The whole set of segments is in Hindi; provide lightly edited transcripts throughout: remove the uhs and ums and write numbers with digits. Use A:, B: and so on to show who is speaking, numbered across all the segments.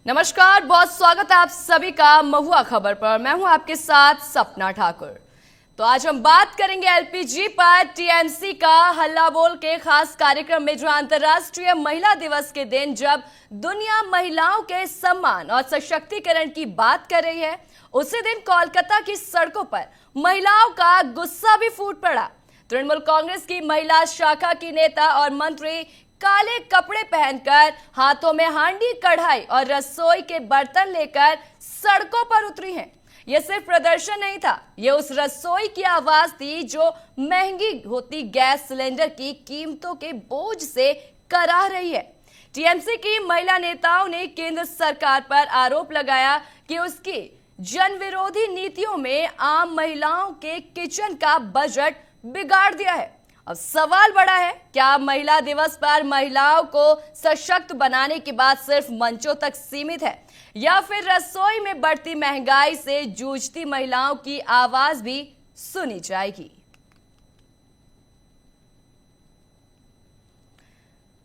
A: नमस्कार, बहुत स्वागत है आप सभी का महुआ खबर पर। मैं हूं आपके साथ सपना ठाकुर। तो आज हम बात करेंगे एलपीजी पर टीएमसी का हल्ला बोल के खास कार्यक्रम में, जो अंतर्राष्ट्रीय महिला दिवस के दिन जब दुनिया महिलाओं के सम्मान और सशक्तिकरण की बात कर रही है, उसी दिन कोलकाता की सड़कों पर महिलाओं का गुस्सा भी फूट पड़ा। तृणमूल कांग्रेस की महिला शाखा की नेता और मंत्री काले कपड़े पहनकर, हाथों में हांडी, कढ़ाई और रसोई के बर्तन लेकर सड़कों पर उतरी हैं। यह सिर्फ प्रदर्शन नहीं था, यह उस रसोई की आवाज थी जो महंगी होती गैस सिलेंडर की कीमतों के बोझ से कराह रही है। टीएमसी की महिला नेताओं ने केंद्र सरकार पर आरोप लगाया कि उसकी जन विरोधी नीतियों में आम महिलाओं के किचन का बजट बिगाड़ दिया है। अब सवाल बड़ा है, क्या महिला दिवस पर महिलाओं को सशक्त बनाने की बात सिर्फ मंचों तक सीमित है, या फिर रसोई में बढ़ती महंगाई से जूझती महिलाओं की आवाज भी सुनी जाएगी?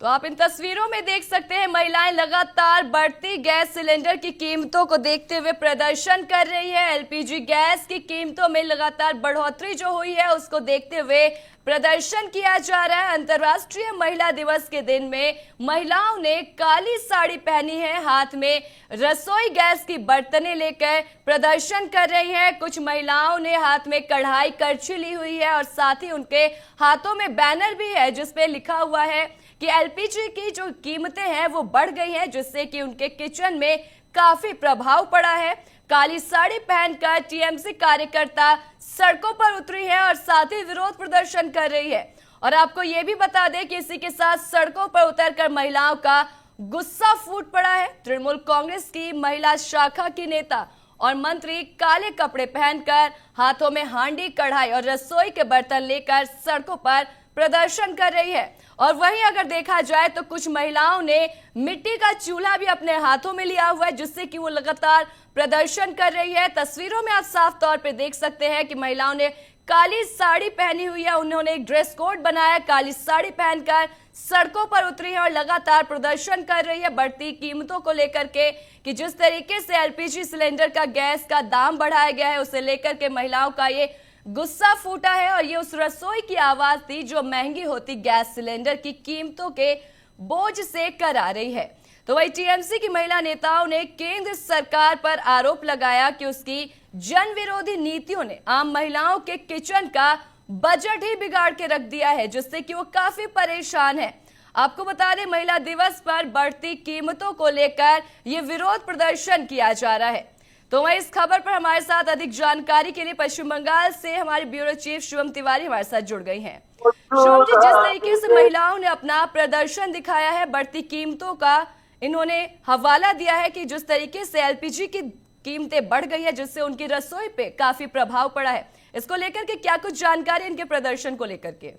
A: तो आप इन तस्वीरों में देख सकते हैं, महिलाएं लगातार बढ़ती गैस सिलेंडर की कीमतों को देखते हुए प्रदर्शन कर रही है। एलपीजी गैस की कीमतों में लगातार बढ़ोतरी जो हुई है, उसको देखते हुए प्रदर्शन किया जा रहा है। अंतर्राष्ट्रीय महिला दिवस के दिन में महिलाओं ने काली साड़ी पहनी है, हाथ में रसोई गैस की बर्तनें लेकर प्रदर्शन कर रही हैं। कुछ महिलाओं ने हाथ में कढ़ाई, करछी ली हुई है और साथ ही उनके हाथों में बैनर भी है जिसपे लिखा हुआ है कि एलपीजी की जो कीमतें हैं वो बढ़ गई हैं, जिससे कि उनके किचन में काफी प्रभाव पड़ा है। काली साड़ी पहनकर टीएमसी कार्यकर्ता सड़कों पर उतरी है और साथ ही विरोध प्रदर्शन कर रही है। और आपको ये भी बता दें कि इसी के साथ सड़कों पर उतरकर महिलाओं का गुस्सा फूट पड़ा है। तृणमूल कांग्रेस की महिला शाखा की नेता और मंत्री काले कपड़े पहनकर, हाथों में हांडी, कढ़ाई और रसोई के बर्तन लेकर सड़कों पर प्रदर्शन कर रही है। और वहीं अगर देखा जाए तो कुछ महिलाओं ने मिट्टी का चूल्हा भी अपने हाथों में लिया हुआ है, जिससे कि वो लगातार प्रदर्शन कर रही है। तस्वीरों में आप साफ तौर पे देख सकते हैं कि महिलाओं ने काली साड़ी पहनी हुई है, उन्होंने एक ड्रेस कोड बनाया, काली साड़ी पहनकर सड़कों पर उतरी है और लगातार प्रदर्शन कर रही है बढ़ती कीमतों को लेकर के, कि जिस तरीके से एलपीजी सिलेंडर का गैस का दाम बढ़ाया गया है, उसे लेकर के महिलाओं का ये गुस्सा फूटा है। और ये उस रसोई की आवाज थी जो महंगी होती गैस सिलेंडर की कीमतों के बोझ से करा रही है। तो वही टीएमसी की महिला नेताओं ने केंद्र सरकार पर आरोप लगाया कि उसकी जन विरोधी नीतियों ने आम महिलाओं के किचन का बजट ही बिगाड़ के रख दिया है, जिससे कि वो काफी परेशान है। आपको बता दें, महिला दिवस पर बढ़ती कीमतों को लेकर ये विरोध प्रदर्शन किया जा रहा है। तो वहीं इस खबर पर हमारे साथ अधिक जानकारी के लिए पश्चिम बंगाल से हमारी ब्यूरो चीफ शिवम तिवारी हमारे साथ जुड़ गई हैं। शिवम जी, जिस तरीके से महिलाओं ने अपना प्रदर्शन दिखाया है, बढ़ती कीमतों का इन्होंने हवाला दिया है कि जिस तरीके से एलपीजी की कीमतें बढ़ गई है, जिससे उनकी रसोई पे काफी प्रभाव पड़ा है, इसको लेकर के क्या कुछ जानकारी इनके प्रदर्शन को लेकर के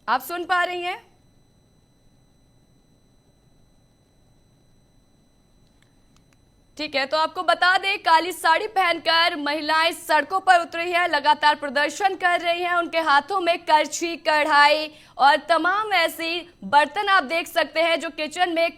A: आप सुन पा रही हैं? ठीक है, तो आपको बता दें, काली साड़ी पहनकर महिलाएं सड़कों पर उतरी है, लगातार प्रदर्शन कर रही हैं। उनके हाथों में करछी, कढ़ाई और तमाम ऐसी बर्तन आप देख सकते हैं जो किचन में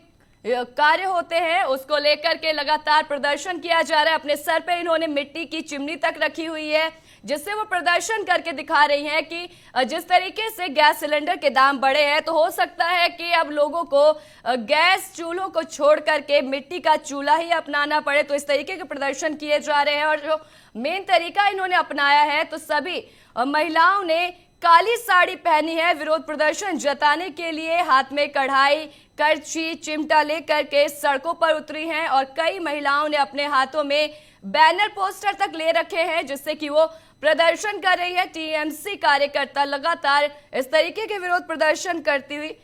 A: कार्य होते हैं, उसको लेकर के लगातार प्रदर्शन किया जा रहा है। अपने सर पे इन्होंने मिट्टी की चिमनी तक रखी हुई है, जिससे वो प्रदर्शन करके दिखा रही हैं कि जिस तरीके से गैस सिलेंडर के दाम बढ़े हैं, तो हो सकता है कि अब लोगों को गैस चूल्हों को छोड़ करके मिट्टी का चूल्हा ही अपनाना पड़े। तो इस तरीके के प्रदर्शन किए जा रहे हैं और जो मेन तरीका इन्होंने अपनाया है, तो सभी महिलाओं ने काली साड़ी पहनी है। विरोध प्रदर्शन जताने के लिए हाथ में कढ़ाई, करछी, चिमटा लेकर के सड़कों पर उतरी हैं और कई महिलाओं ने अपने हाथों में बैनर, पोस्टर तक ले रखे हैं, जिससे कि वो प्रदर्शन कर रही है। टीएमसी कार्यकर्ता लगातार इस तरीके के विरोध प्रदर्शन करती हुई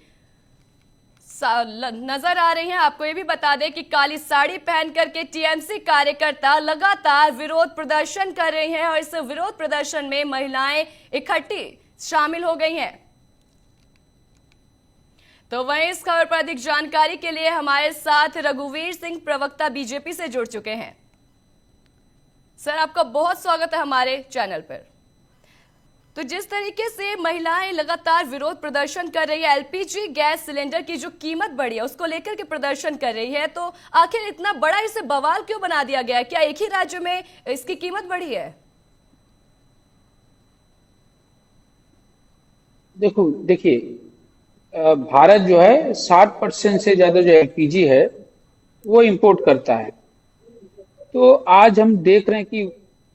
A: नजर आ रही हैं। आपको ये भी बता दें कि काली साड़ी पहन करके टीएमसी कार्यकर्ता लगातार विरोध प्रदर्शन कर रही हैं और इस विरोध प्रदर्शन में महिलाएं इकट्ठी शामिल हो गई हैं। तो वहीं इस खबर पर अधिक जानकारी के लिए हमारे साथ रघुवीर सिंह, प्रवक्ता बीजेपी से जुड़ चुके हैं। सर, आपका बहुत स्वागत है हमारे चैनल पर। तो जिस तरीके से महिलाएं लगातार विरोध प्रदर्शन कर रही है, एलपीजी गैस सिलेंडर की जो कीमत बढ़ी है उसको लेकर के प्रदर्शन कर रही है, तो आखिर इतना बड़ा इसे बवाल क्यों बना दिया गया है? क्या एक ही राज्य में इसकी कीमत बढ़ी है?
B: देखिए, भारत जो है 60% से ज्यादा जो एलपीजी है वो इंपोर्ट करता है। तो आज हम देख रहे हैं कि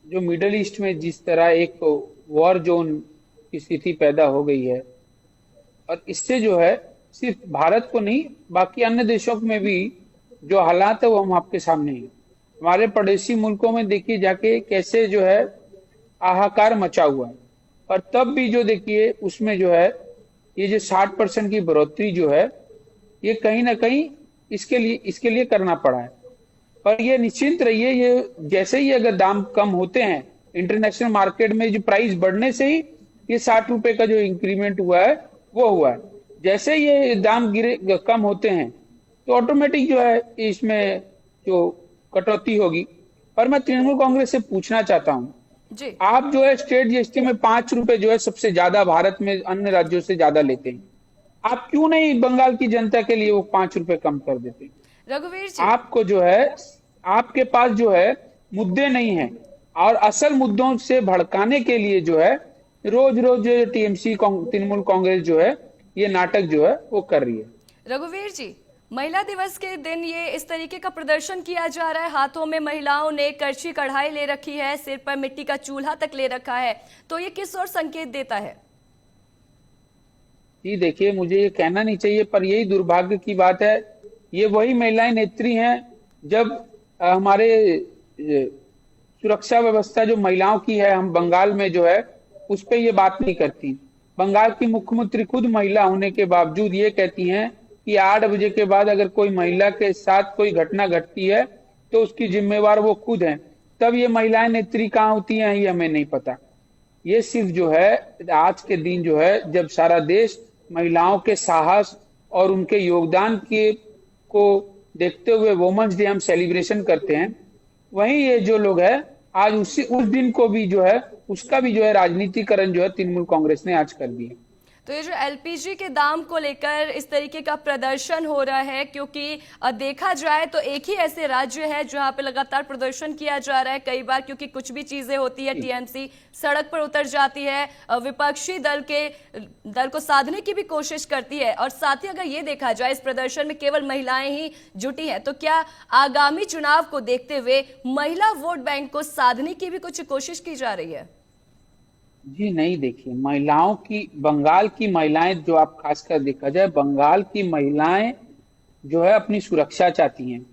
B: जो मिडल ईस्ट में जिस तरह एक वॉर जोन की स्थिति पैदा हो गई है, और इससे जो है सिर्फ भारत को नहीं बाकी अन्य देशों में भी जो हालात है वो हम आपके सामने हैं। हमारे पड़ोसी मुल्कों में देखिए जाके कैसे जो है हाहाकार मचा हुआ है, और तब भी जो देखिए उसमें जो है ये जो 60% की बढ़ोतरी जो है ये कहीं ना कहीं इसके लिए करना पड़ा है। पर ये निश्चिंत रहिए, ये जैसे ही अगर दाम कम होते हैं इंटरनेशनल मार्केट में, जो प्राइस बढ़ने से ही ये 60 रुपए का जो इंक्रीमेंट हुआ है वो हुआ है। जैसे ये दाम गिरे कम होते हैं तो ऑटोमेटिक जो है इसमें जो कटौती होगी। पर मैं तृणमूल कांग्रेस से पूछना चाहता हूँ,
A: जी।
B: आप जो है स्टेट जीएसटी में 5 रुपए जो है सबसे ज्यादा भारत में अन्य राज्यों से ज्यादा लेते हैं, आप क्यों नहीं बंगाल की जनता के लिए वो 5 रुपए कम कर देते हैं?
A: रघुवीर जी,
B: आपको जो है आपके पास जो है मुद्दे नहीं है, और असल मुद्दों से भड़काने के लिए जो है रोज रोज टीएमसी तृणमूल कांग्रेस जो है ये नाटक जो है वो कर रही है।
A: रघुवीर जी, महिला दिवस के दिन ये इस तरीके का प्रदर्शन किया जा रहा है, हाथों में महिलाओं ने करछी कढ़ाई ले रखी है, सिर पर मिट्टी का चूल्हा तक ले रखा है, तो ये किस ओर संकेत देता है?
B: जी देखिए, मुझे ये कहना नहीं चाहिए पर यही दुर्भाग्य की बात है, ये वही महिलाएं नेत्री हैं जब हमारे सुरक्षा व्यवस्था जो महिलाओं की है, हम बंगाल में जो है उस पर ये बात नहीं करती। बंगाल की मुख्यमंत्री खुद महिला होने के बावजूद ये कहती हैं कि 8 बजे के बाद अगर कोई महिला के साथ कोई घटना घटती है तो उसकी जिम्मेवार वो खुद हैं। तब ये महिलाएं नेत्री कहाँ होती हैं ये हमें नहीं पता। ये सिर्फ जो है आज के दिन जो है जब सारा देश महिलाओं के साहस और उनके योगदान के को देखते हुए वुमेन्स डे हम सेलिब्रेशन करते हैं, वहीं ये जो लोग है आज उस दिन को भी जो है उसका भी जो है राजनीतिकरण जो है तृणमूल कांग्रेस ने आज कर दिया।
A: तो ये जो एलपीजी के दाम को लेकर इस तरीके का प्रदर्शन हो रहा है, क्योंकि देखा जाए तो एक ही ऐसे राज्य है जहां पे लगातार प्रदर्शन किया जा रहा है। कई बार क्योंकि कुछ भी चीजें होती है टीएमसी सड़क पर उतर जाती है, विपक्षी दल को साधने की भी कोशिश करती है, और साथ ही अगर ये देखा जाए इस प्रदर्शन में केवल महिलाएं ही जुटी हैं, तो क्या आगामी चुनाव को देखते हुए महिला वोट बैंक को साधने की भी कुछ कोशिश की जा रही है?
B: जी नहीं, देखिए महिलाओं की, बंगाल की महिलाएं जो आप खासकर देखा जाए, बंगाल की महिलाएं जो है अपनी सुरक्षा चाहती हैं।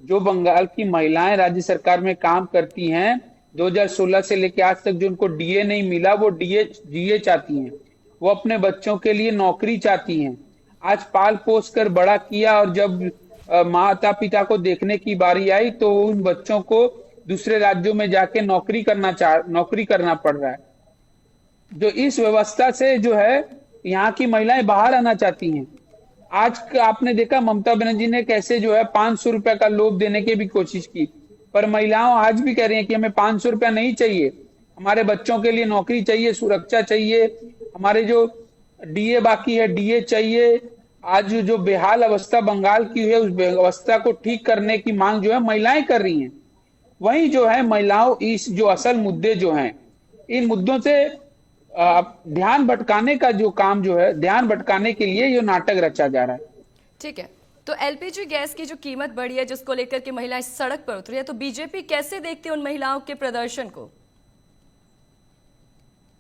B: जो बंगाल की महिलाएं राज्य सरकार में काम करती हैं 2016 से लेकर आज तक जो उनको डीए नहीं मिला वो डीए चाहती हैं। वो अपने बच्चों के लिए नौकरी चाहती हैं। आज पाल पोस कर बड़ा किया, और जब माता पिता को देखने की बारी आई तो उन बच्चों को दूसरे राज्यों में जाके नौकरी करना पड़ रहा है। जो इस व्यवस्था से जो है यहाँ की महिलाएं बाहर आना चाहती हैं। आज आपने देखा ममता बनर्जी ने कैसे जो है 500 रुपए का लोभ देने की भी कोशिश की, पर महिलाओं आज भी कह रही हैं कि हमें 500 रुपया नहीं चाहिए, हमारे बच्चों के लिए नौकरी चाहिए, सुरक्षा चाहिए, हमारे जो डीए बाकी है डीए चाहिए। आज जो बेहाल अवस्था बंगाल की है उस अवस्था को ठीक करने की मांग जो है महिलाएं कर रही हैं। वहीं जो है महिलाओं इस जो असल मुद्दे जो हैं, इन मुद्दों से ध्यान भटकाने का जो काम जो है, ध्यान भटकाने के लिए ये नाटक रचा जा रहा है।
A: ठीक है, तो एलपीजी गैस की जो कीमत बढ़ी है जिसको लेकर के महिलाएं सड़क पर उतरी है, तो बीजेपी कैसे देखती है उन महिलाओं के प्रदर्शन को?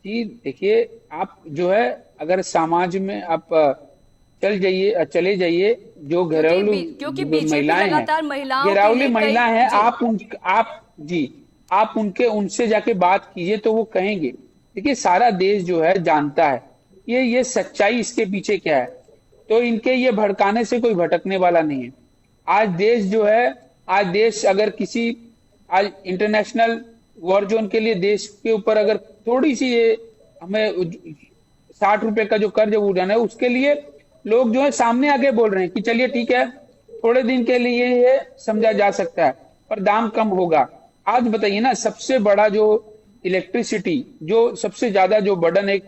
B: जी देखिए, आप जो है अगर समाज में आप चले जाइए, जो घरेलू महिलाएं हैं, घरेलू महिला है, आप उनसे जाके बात कीजिए तो वो कहेंगे। देखिए सारा देश जो है जानता है ये सच्चाई इसके पीछे क्या है, तो इनके ये भड़काने से कोई भटकने वाला नहीं है। आज देश जो है, आज देश अगर आज इंटरनेशनल वॉर जोन के लिए देश के ऊपर अगर थोड़ी सी ये हमें 60 रुपए का जो कर्ज उठाना है, उसके लिए लोग जो है सामने आके बोल रहे हैं कि चलिए ठीक है, थोड़े दिन के लिए ये समझा जा सकता है पर दाम कम होगा। आज बताइए ना, सबसे बड़ा जो इलेक्ट्रिसिटी जो सबसे ज्यादा जो बर्डन एक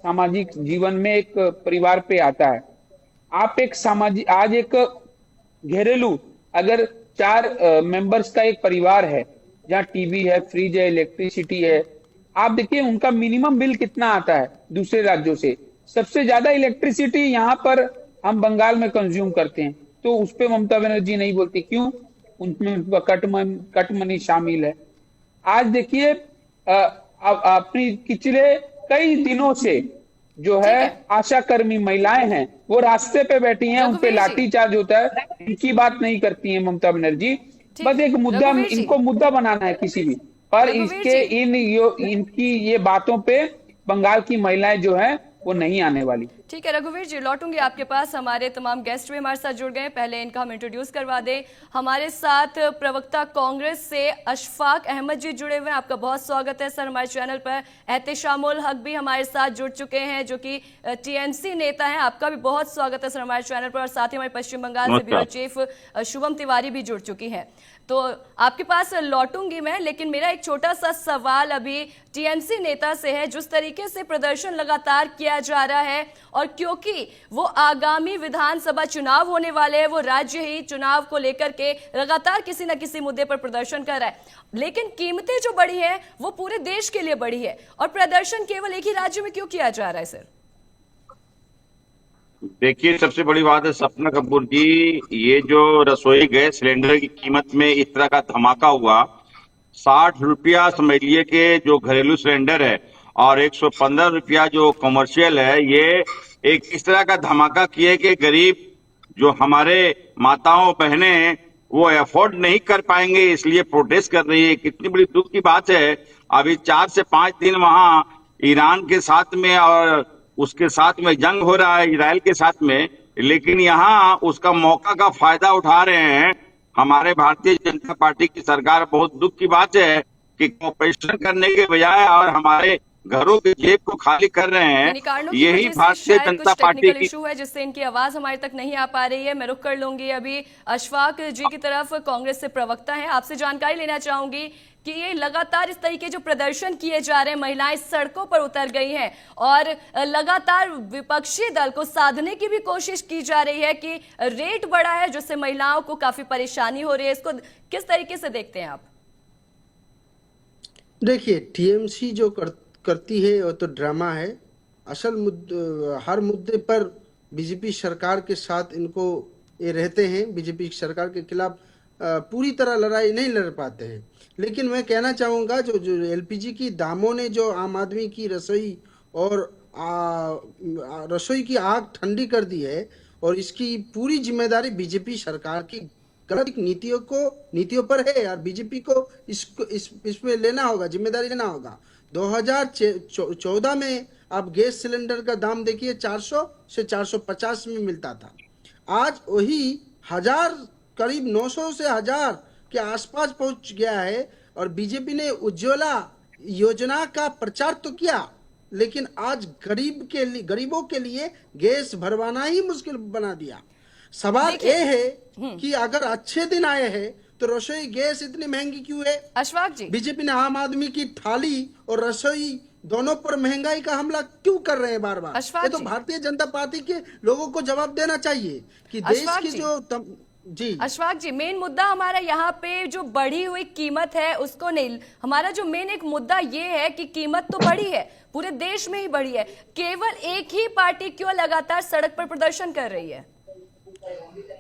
B: सामाजिक जीवन में एक परिवार पे आता है। आप एक सामाजिक आज एक घरेलू अगर 4 मेंबर्स का एक परिवार है जहाँ टीवी है, फ्रिज है, इलेक्ट्रिसिटी है, आप देखिए उनका मिनिमम बिल कितना आता है दूसरे राज्यों से। सबसे ज्यादा इलेक्ट्रिसिटी यहाँ पर हम बंगाल में कंज्यूम करते हैं, तो उस पे ममता बनर्जी नहीं बोलती क्यों? उनमें उनका कट मनी शामिल है। आज देखिए अपनी पिछले कई दिनों से जो है आशाकर्मी महिलाएं हैं वो रास्ते पे बैठी हैं, उन पे लाठीचार्ज होता है, इनकी बात नहीं करती हैं ममता बनर्जी। बस एक मुद्दा, इनको मुद्दा बनाना है किसी भी, पर इसके इनकी ये बातों पे बंगाल की महिलाएं जो है वो नहीं आने वाली।
A: ठीक है रघुवीर जी, लौटूंगी आपके पास। हमारे तमाम गेस्ट भी हमारे साथ जुड़ गए, पहले इनका हम इंट्रोड्यूस करवा दें। हमारे साथ प्रवक्ता कांग्रेस से अशफाक अहमद जी जुड़े हुए हैं, आपका बहुत स्वागत है सर हमारे चैनल पर। एहतेशामुल हक भी हमारे साथ जुड़ चुके हैं जो कि टीएमसी नेता हैं, आपका भी बहुत स्वागत है सर हमारे चैनल पर। और साथ ही हमारे पश्चिम बंगाल से ब्यूरो चीफ शुभम तिवारी भी जुड़ चुकी हैं। तो आपके पास लौटूंगी मैं, लेकिन मेरा एक छोटा सा सवाल अभी टीएमसी नेता से है। जिस तरीके से प्रदर्शन लगातार किया जा रहा है और क्योंकि वो आगामी विधानसभा चुनाव होने वाले हैं, वो राज्य ही चुनाव को लेकर के लगातार किसी न किसी मुद्दे पर प्रदर्शन कर रहा है, लेकिन कीमतें जो बढ़ी है वो पूरे देश के लिए बढ़ी है और प्रदर्शन केवल एक ही राज्य में क्यों किया जा रहा है सर?
C: देखिए, सबसे बड़ी बात है सपना कपूर जी, ये जो रसोई गैस सिलेंडर की कीमत में इस तरह का धमाका हुआ, 60 रुपया समझ लिए कि जो घरेलू सिलेंडर है और 115 रुपया जो कमर्शियल है, ये एक इस तरह का धमाका किए कि गरीब जो हमारे माताओं बहनें हैं वो अफोर्ड नहीं कर पाएंगे, इसलिए प्रोटेस्ट कर रही है। कितनी बड़ी दुख की बात है। अभी 4 से 5 दिन वहां ईरान के साथ में और उसके साथ में जंग हो रहा है इजराइल के साथ में, लेकिन यहाँ उसका मौका का फायदा उठा रहे हैं हमारे भारतीय जनता पार्टी की सरकार। बहुत दुख की बात है कि कोऑपरेशन करने के बजाय और हमारे घरों के जेब को खाली कर रहे हैं। यही भारतीय जनता पार्टी की
A: इशू है जिससे इनकी आवाज हमारे तक नहीं आ पा रही है। मैं रुक कर लूंगी अभी अशफाक जी की तरफ, कांग्रेस से प्रवक्ता हैं, आपसे जानकारी लेना चाहूंगी कि ये लगातार इस तरीके जो प्रदर्शन किए जा रहे हैं, महिलाएं सड़कों पर उतर गई हैं और लगातार विपक्षी दल को साधने की भी कोशिश की जा रही है कि रेट बढ़ा है जिससे महिलाओं को काफी परेशानी हो रही है, इसको किस तरीके से देखते हैं आप?
D: देखिए, टीएमसी जो करती है वो तो ड्रामा है। असल हर मुद्दे पर बीजेपी सरकार के साथ इनको ये रहते हैं, बीजेपी सरकार के खिलाफ पूरी तरह लड़ाई नहीं लड़ पाते हैं। लेकिन मैं कहना चाहूँगा जो एलपीजी की दामों ने जो आम आदमी की रसोई और रसोई की आग ठंडी कर दी है, और इसकी पूरी जिम्मेदारी बीजेपी सरकार की गलत नीतियों पर है यार। बीजेपी को इसमें लेना होगा, जिम्मेदारी लेना होगा। 2014 में आप गैस सिलेंडर का दाम देखिए, 400 से 450 में मिलता था। आज वही करीब 900 से 1000 के आसपास पहुंच गया है। और बीजेपी ने उज्ज्वला योजना का प्रचार तो किया, लेकिन आज गरीबों के लिए गैस भरवाना ही मुश्किल बना दिया। सवाल ये है कि अगर अच्छे दिन आए हैं तो रसोई गैस इतनी महंगी क्यों है?
A: अशफाक जी,
D: बीजेपी ने आम आदमी की थाली और रसोई दोनों पर महंगाई का हमला क्यों कर रहे हैं बार बार? ये तो भारतीय जनता पार्टी के लोगों को जवाब देना चाहिए कि देश की जो जी
A: अशफाक जी, मेन मुद्दा हमारा यहाँ पे जो बढ़ी हुई कीमत है उसको नहीं, हमारा जो मेन एक मुद्दा ये है कि कीमत तो बढ़ी है, पूरे देश में ही बढ़ी है, केवल एक ही पार्टी क्यों लगातार सड़क पर प्रदर्शन कर रही है?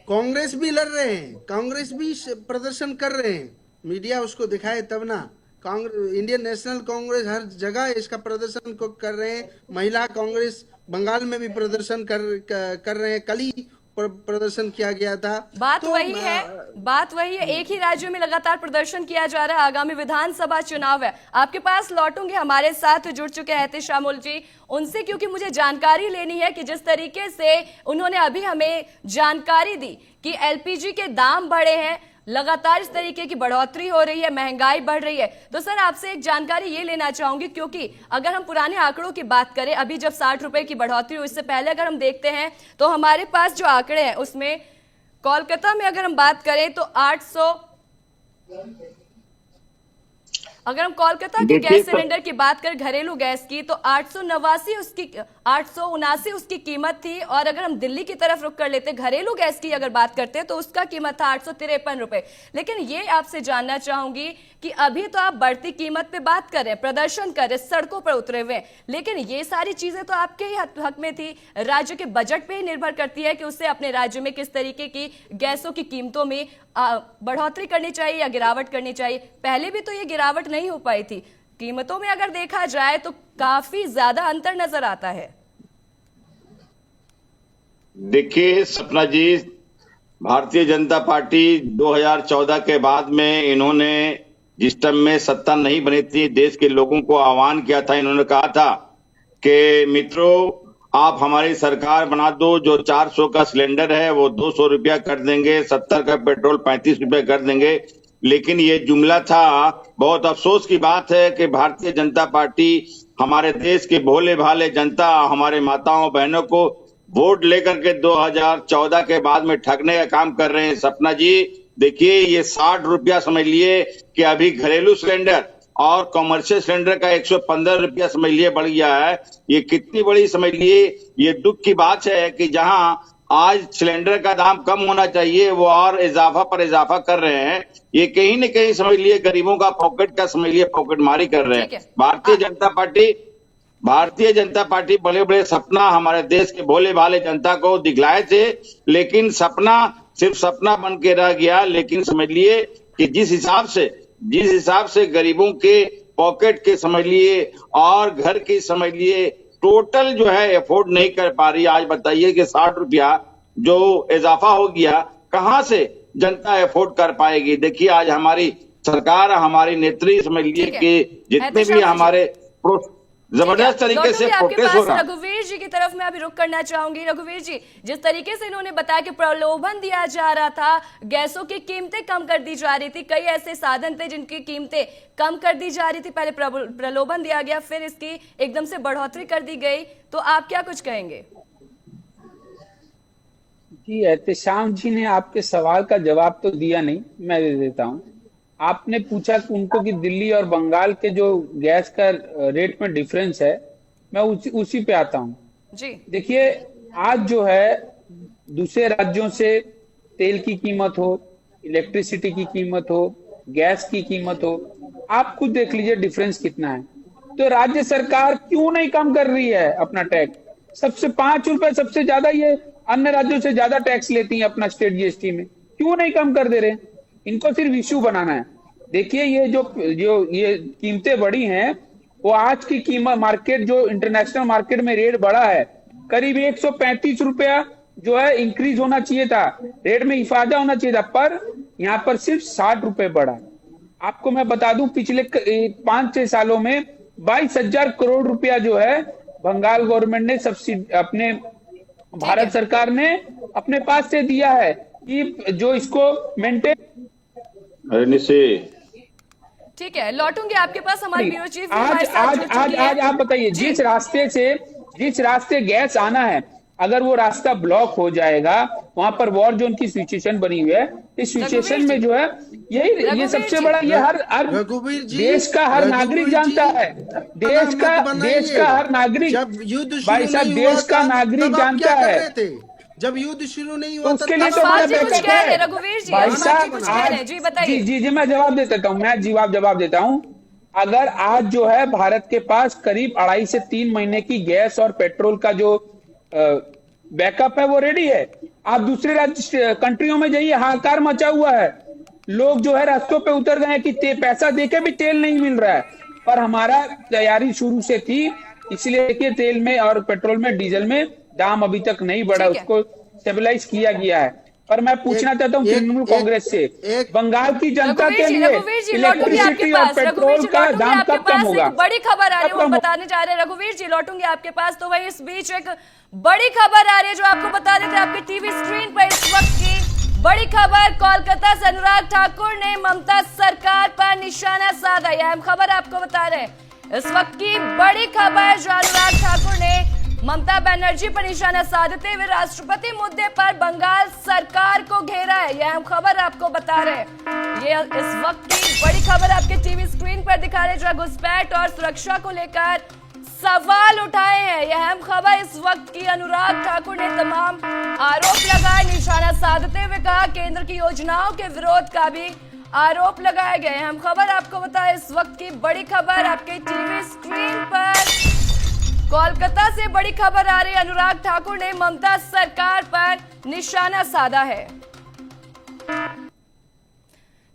D: कांग्रेस भी लड़ रहे हैं, कांग्रेस भी प्रदर्शन कर रहे हैं, मीडिया उसको दिखाए तब ना। इंडियन नेशनल कांग्रेस हर जगह इसका प्रदर्शन कर रहे हैं। महिला कांग्रेस बंगाल में भी प्रदर्शन कर रहे हैं। कल ही प्रदर्शन किया गया था।
A: बात वही है, एक ही राज्य में लगातार प्रदर्शन किया जा रहा है। आगामी विधानसभा चुनाव है। आपके पास लौटूंगे, हमारे साथ जुड़ चुके हैं एहतेशामुल जी, उनसे क्योंकि मुझे जानकारी लेनी है कि जिस तरीके से उन्होंने अभी हमें जानकारी दी कि एलपीजी के दाम बढ़े हैं, लगातार इस तरीके की बढ़ोतरी हो रही है, महंगाई बढ़ रही है। तो सर आपसे एक जानकारी ये लेना चाहूंगी, क्योंकि अगर हम पुराने आंकड़ों की बात करें, अभी जब 60 रुपए की बढ़ोतरी हुई, इससे पहले अगर हम देखते हैं तो हमारे पास जो आंकड़े हैं उसमें कोलकाता में अगर हम बात करें तो अगर हम कोलकाता के
C: देखिए,
A: गैस सिलेंडर की बात करें, घरेलू गैस की, तो 879 उसकी कीमत थी। और अगर हम दिल्ली की तरफ रुख कर लेते, घरेलू गैस की अगर बात करते हैं, तो उसका कीमत था 853 रुपए। लेकिन ये आपसे जानना चाहूंगी कि अभी तो आप बढ़ती कीमत पे बात कर रहे हैं, प्रदर्शन कर रहे हैं, सड़कों पर उतरे हुए हैं, लेकिन ये सारी चीजें तो आपके ही हक में थी। राज्य के बजट पे ही निर्भर करती है कि उसे अपने राज्य में किस तरीके की गैसों की कीमतों में बढ़ोतरी करनी चाहिए या गिरावट करनी चाहिए। पहले भी तो ये गिरावट नहीं हो पाई थी। कीमतों में अगर देखा जाए तो काफी ज्यादा अंतर नजर आता है।
C: देखिए सपना जी, भारतीय जनता पार्टी 2014 के बाद में इन्होंने जिस टाइम में सत्ता नहीं बनी थी, देश के लोगों को आह्वान किया था। इन्होंने कहा था कि मित्रों, आप हमारी सरकार बना दो, जो 400 का सिलेंडर है वो 200 रुपया कर देंगे, 70 का पेट्रोल 35 रुपया कर देंगे। लेकिन ये जुमला था। बहुत अफसोस की बात है कि भारतीय जनता पार्टी हमारे देश के भोले भाले जनता, हमारे माताओं बहनों को वोट लेकर के 2014 के बाद में ठगने का काम कर रहे हैं। सपना जी देखिए, ये 60 रुपया समझ लिए कि अभी घरेलू सिलेंडर और कॉमर्शियल सिलेंडर का 115 रुपया समझ लिए बढ़ गया है। ये कितनी बड़ी समझ लिए, ये दुख की बात है कि जहां आज सिलेंडर का दाम कम होना चाहिए वो और इजाफा पर इजाफा कर रहे हैं। ये कहीं न कहीं समझ लिए गरीबों का पॉकेट का समझ लिए पॉकेटमारी कर रहे हैं। भारतीय जनता पार्टी बड़े बड़े सपना हमारे देश के भोले भाले जनता को दिखलाए थे, लेकिन सपना सिर्फ सपना बन के रह गया। लेकिन समझ लिए कि जिस हिसाब से गरीबों के पॉकेट के समझ लिए और घर की समझ लिए टोटल जो है अफोर्ड नहीं कर पा रही। आज बताइए कि 60 रुपया जो इजाफा हो गया, कहां से जनता अफोर्ड कर पाएगी। देखिए आज हमारी सरकार, हमारी नेत्री समझ लिए कि जितने भी हमारे जबरदस्त तरीके से प्रोटेस्ट हो रहा है।
A: रघुवीर जी की तरफ मैं अभी रुक करना चाहूंगी। रघुवीर जी, जिस तरीके से इन्होंने बताया कि प्रलोभन दिया जा रहा था, गैसों की कीमतें कम कर दी जा रही थी, कई ऐसे साधन थे जिनकी कीमतें कम कर दी जा रही थी, पहले प्रलोभन दिया गया, फिर इसकी एकदम से बढ़ोतरी कर दी गई, तो आप क्या कुछ कहेंगे?
B: जी, एहतेशाम जी ने आपके सवाल का जवाब तो दिया नहीं, मैं दे देता हूँ। आपने पूछा कि उनको कि दिल्ली और बंगाल के जो गैस का रेट में डिफरेंस है, मैं उसी पे आता हूँ
A: जी।
B: देखिए आज जो है दूसरे राज्यों से तेल की कीमत हो, इलेक्ट्रिसिटी की कीमत हो, गैस की कीमत हो, आप खुद देख लीजिए डिफरेंस कितना है। तो राज्य सरकार क्यों नहीं कम कर रही है अपना टैक्स? सबसे 5 रुपए सबसे ज्यादा ये अन्य राज्यों से ज्यादा टैक्स लेती है अपना स्टेट जीएसटी में, क्यों नहीं कम कर दे रहे? इनको सिर्फ इश्यू बनाना है। देखिए ये जो ये कीमतें बढ़ी हैं, वो आज की कीमत मार्केट जो इंटरनेशनल मार्केट में रेट बढ़ा है करीब 135 रुपया जो है इंक्रीज होना चाहिए था, रेट में इफाजा होना चाहिए था, पर यहाँ पर सिर्फ 60 रुपए बढ़ा। आपको मैं बता दूं पिछले 5-6 सालों में 22,000 करोड़ रुपया जो है बंगाल गवर्नमेंट ने सब्सिडी अपने भारत सरकार ने अपने पास से दिया है कि जो इसको मेंटेन।
A: ठीक है, लौटूंगी आपके पास, हमारे ब्यूरो चीफ
B: आज आप बताइए, जिस रास्ते गैस आना है, अगर वो रास्ता ब्लॉक हो जाएगा, वहां पर वॉर जोन की सिचुएशन बनी हुई है, इस सिचुएशन में जो है ये सबसे बड़ा, ये हर देश का हर नागरिक जानता है, देश का हर नागरिक, भाई साहब देश का नागरिक जानता है।
D: जब युद्ध शुरू नहीं
B: हुआ
D: तो
B: उसके लिए तो बड़ा बैकअप है
A: रघुवीर जी।
B: भाई साहब
A: जी बताइए।
B: जी मैं जवाब देता हूँ। अगर आज जो है भारत के पास करीब 2.5 से 3 महीने की गैस और पेट्रोल का जो बैकअप है वो रेडी है। आप दूसरे राज्य कंट्रियों में जाइए, हाहाकार मचा हुआ है, लोग जो है रास्तों पे उतर गए कि पैसा देके भी तेल नहीं मिल रहा है। पर हमारा तैयारी शुरू से थी, इसलिए देखिए तेल में और पेट्रोल में, डीजल में दाम अभी तक नहीं बढ़ा, उसको स्टेबलाइज किया गया है। पर मैं पूछना चाहता हूँ तृणमूल कांग्रेस से, बंगाल की जनता के लिए इलेक्ट्रिसिटी और पेट्रोल का दाम कब कम होगा?
A: बड़ी खबर आ रही है, वो बताने जा रहे हैं। रघुवीर जी लौटूंगी आपके पास। तो वही इस बीच एक बड़ी खबर आ रही है जो आपको बता देते हैं आपकी टीवी स्क्रीन पर इस वक्त की बड़ी खबर। कोलकाता से अनुराग ठाकुर ने ममता सरकार पर निशाना साधा। यह अहम खबर आपको बता रहे हैं। इस वक्त की बड़ी खबर जो अनुराग ठाकुर ने ममता बनर्जी पर निशाना साधते हुए राष्ट्रपति मुद्दे पर बंगाल सरकार को घेरा है। यह हम खबर आपको बता रहे हैं। ये इस वक्त की बड़ी खबर आपके टीवी स्क्रीन पर दिखा रहे हैं, जो घुसपैठ और सुरक्षा को लेकर सवाल उठाए हैं। यह अहम खबर इस वक्त की। अनुराग ठाकुर ने तमाम आरोप लगाए, निशाना साधते हुए कहा केंद्र की योजनाओं के विरोध का भी आरोप लगाए गए। हम खबर आपको बताएं, इस वक्त की बड़ी खबर आपके टीवी स्क्रीन पर। कोलकाता से बड़ी खबर आ रही है। अनुराग ठाकुर ने ममता सरकार पर निशाना साधा है।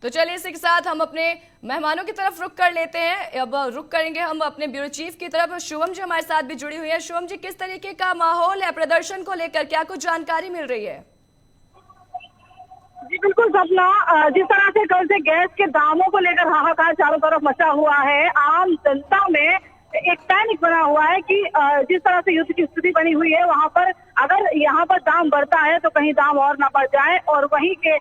A: तो चलिए इसी के साथ हम अपने मेहमानों की तरफ रुख कर लेते हैं। अब रुख करेंगे हम अपने ब्यूरो चीफ की तरफ। शुभम जी हमारे साथ भी जुड़ी हुई है। शुभम जी, किस तरीके का माहौल है प्रदर्शन को लेकर, क्या कुछ जानकारी मिल रही है?
E: जी बिल्कुल सपना, जिस तरह से कल से गैस के दामों को लेकर हाहाकार चारों तरफ मचा हुआ है, आम जनता में एक पैनिक बना हुआ है कि जिस तरह से युद्ध की स्थिति बनी हुई है, वहां पर अगर यहाँ पर दाम बढ़ता है तो कहीं दाम और ना बढ़ जाए। और वहीं के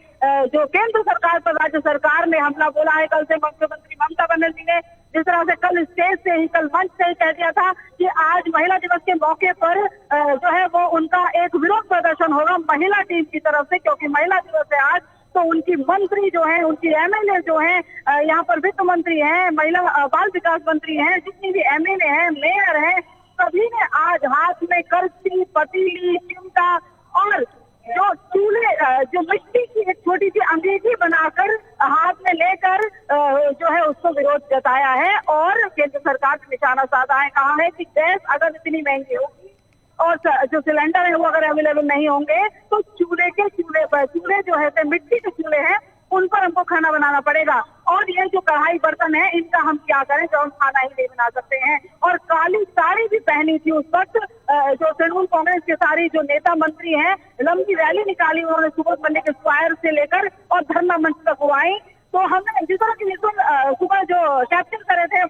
E: जो केंद्र सरकार पर राज्य सरकार ने हमला बोला है कल से मुख्यमंत्री ममता बनर्जी ने, जिस तरह से कल स्टेज से ही, कल मंच से ही कह दिया था कि आज महिला दिवस के मौके पर जो है वो उनका एक विरोध प्रदर्शन होगा महिला टीम की तरफ से, क्योंकि महिला दिवस है आज। तो उनकी मंत्री जो है, उनकी एमएलए जो है, यहाँ पर वित्त मंत्री हैं, महिला बाल विकास मंत्री हैं, जितनी भी एमएलए हैं, मेयर हैं, सभी ने आज हाथ में करछी, पतीली, चिमटा और जो चूल्हे, जो मिट्टी की एक छोटी सी अंगीठी बनाकर हाथ में लेकर जो है उसको विरोध जताया है और केंद्र सरकार ने निशाना साधा है। कहा है कि गैस अगर इतनी महंगी होगी और जो सिलेंडर है वो अगर अवेलेबल नहीं होंगे तो चूल्हे पर, चूल्हे जो है मिट्टी के चूल्हे हैं, उन पर हमको खाना बनाना पड़ेगा। और ये जो कढ़ाई बर्तन है, इनका हम क्या करें जब हम खाना ही नहीं बना सकते हैं। और काली साड़ी भी पहनी थी उस वक्त जो तृणमूल कांग्रेस के सारी जो नेता मंत्री हैं, लंबी रैली निकाली उन्होंने सुबोध मल्लिक स्क्वायर से लेकर और धरना मंच तक वो आई। तो हमने जिस तरह की सुबह जो कैप्चर करे थे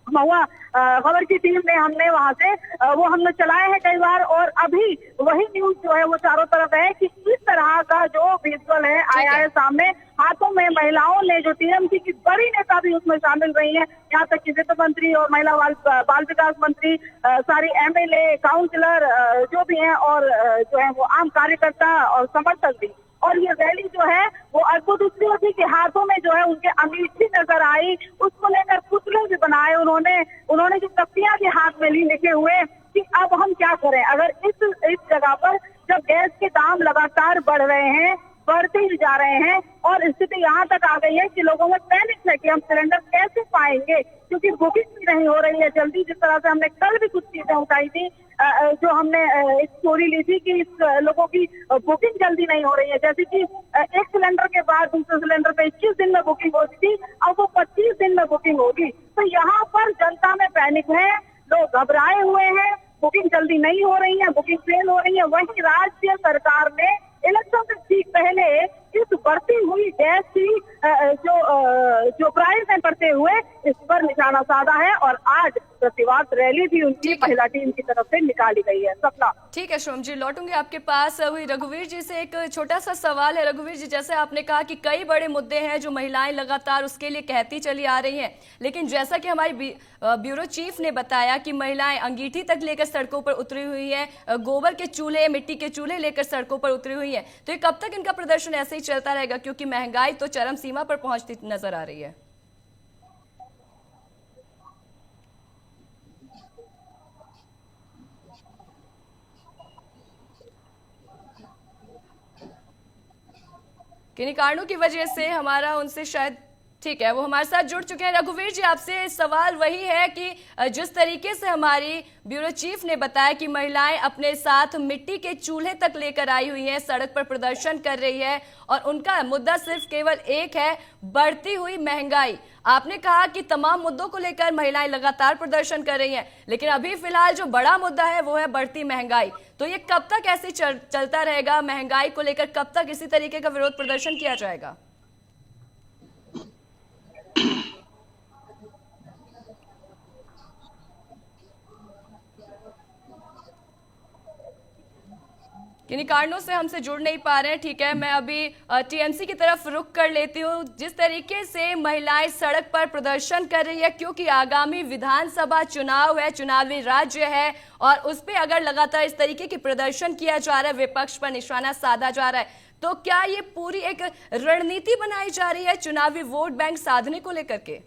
E: महुआ खबर की टीम ने, हमने वहां से वो हमने चलाए हैं कई बार, और अभी वही न्यूज जो है वो चारों तरफ है कि इस तरह का जो विजुअल है आया है सामने। हाथों में महिलाओं ने, जो टीएमसी की बड़ी नेता भी उसमें शामिल रही है, यहाँ तक कि वित्त मंत्री और महिला बाल विकास मंत्री, सारी एमएलए, काउंसलर जो भी हैं, और जो है वो आम कार्यकर्ता और समर्थक भी। और ये रैली जो है वो अद्भुत इसलिए थी कि हाथों में जो है उनके अंगीठी नजर आई, उसको लेकर पुतले भी बनाए उन्होंने जो तख्तियां भी हाथ में ली, लिखे हुए कि अब हम क्या करें। अगर इस जगह पर जब गैस के दाम लगातार बढ़ रहे हैं, बढ़ते ही जा रहे हैं, और स्थिति यहाँ तक आ गई है कि लोगों में पैनिक है कि हम सिलेंडर कैसे पाएंगे, क्योंकि बुकिंग भी नहीं हो रही है जल्दी। जिस तरह से हमने कल भी कुछ चीजें उठाई थी, जो हमने एक स्टोरी ली थी कि लोगों की बुकिंग जल्दी नहीं हो रही है, जैसे कि एक सिलेंडर के बाद दूसरे सिलेंडर पे 21 दिन में बुकिंग होती थी, अब वो 25 दिन में बुकिंग होगी। तो यहाँ पर जनता में पैनिक है, लोग घबराए हुए हैं, बुकिंग जल्दी नहीं हो रही है, बुकिंग फेल हो रही है। वहीं राज्य सरकार ने इलेक्शन से ठीक पहले इस बढ़ती हुई गैस की जो प्राइस है बढ़ते हुए, इस पर निशाना साधा है और आज प्रतिवाद रैली भी उनकी महिला टीम की तरफ से निकाली गई है। सपना, ठीक है शुभम जी, लौटूंगी आपके पास। वही रघुवीर जी से एक छोटा सा सवाल है। रघुवीर जी, जैसे आपने कहा कि कई बड़े मुद्दे हैं जो महिलाएं लगातार उसके लिए कहती चली आ रही हैं, लेकिन जैसा कि हमारी ब्यूरो चीफ ने बताया कि महिलाएं अंगीठी तक लेकर सड़कों पर उतरी हुई है, गोबर के चूल्हे, मिट्टी के चूल्हे लेकर सड़कों पर उतरी हुई है, तो ये कब तक इनका प्रदर्शन ऐसे ही चलता रहेगा, क्योंकि महंगाई तो चरम सीमा पर पहुंचती नजर आ रही है? किन्हीं कारणों की वजह से हमारा उनसे शायद, ठीक है, वो हमारे साथ जुड़ चुके हैं। रघुवीर जी, आपसे सवाल वही है कि जिस तरीके से हमारी ब्यूरो चीफ ने बताया कि महिलाएं अपने साथ मिट्टी के चूल्हे तक लेकर आई हुई हैं, सड़क पर प्रदर्शन कर रही है, और उनका मुद्दा सिर्फ केवल एक है, बढ़ती हुई महंगाई। आपने कहा कि तमाम मुद्दों को लेकर महिलाएं लगातार प्रदर्शन कर रही हैं, लेकिन अभी फिलहाल जो बड़ा मुद्दा है वो है बढ़ती महंगाई। तो ये कब तक ऐसे चलता रहेगा? महंगाई को लेकर कब तक इसी तरीके का विरोध प्रदर्शन किया जाएगा?
A: किन्हीं कारणों से हमसे जुड़ नहीं पा रहे हैं। ठीक है, मैं अभी टीएमसी की तरफ रुख कर लेती हूँ। जिस तरीके से महिलाएं सड़क पर प्रदर्शन कर रही है, क्योंकि आगामी विधानसभा चुनाव है, चुनावी राज्य है, और उस पर अगर लगातार इस तरीके की प्रदर्शन किया जा रहा है, विपक्ष पर निशाना साधा जा रहा है, तो क्या ये पूरी एक रणनीति बनाई जा रही है चुनावी वोट बैंक साधने को लेकर के?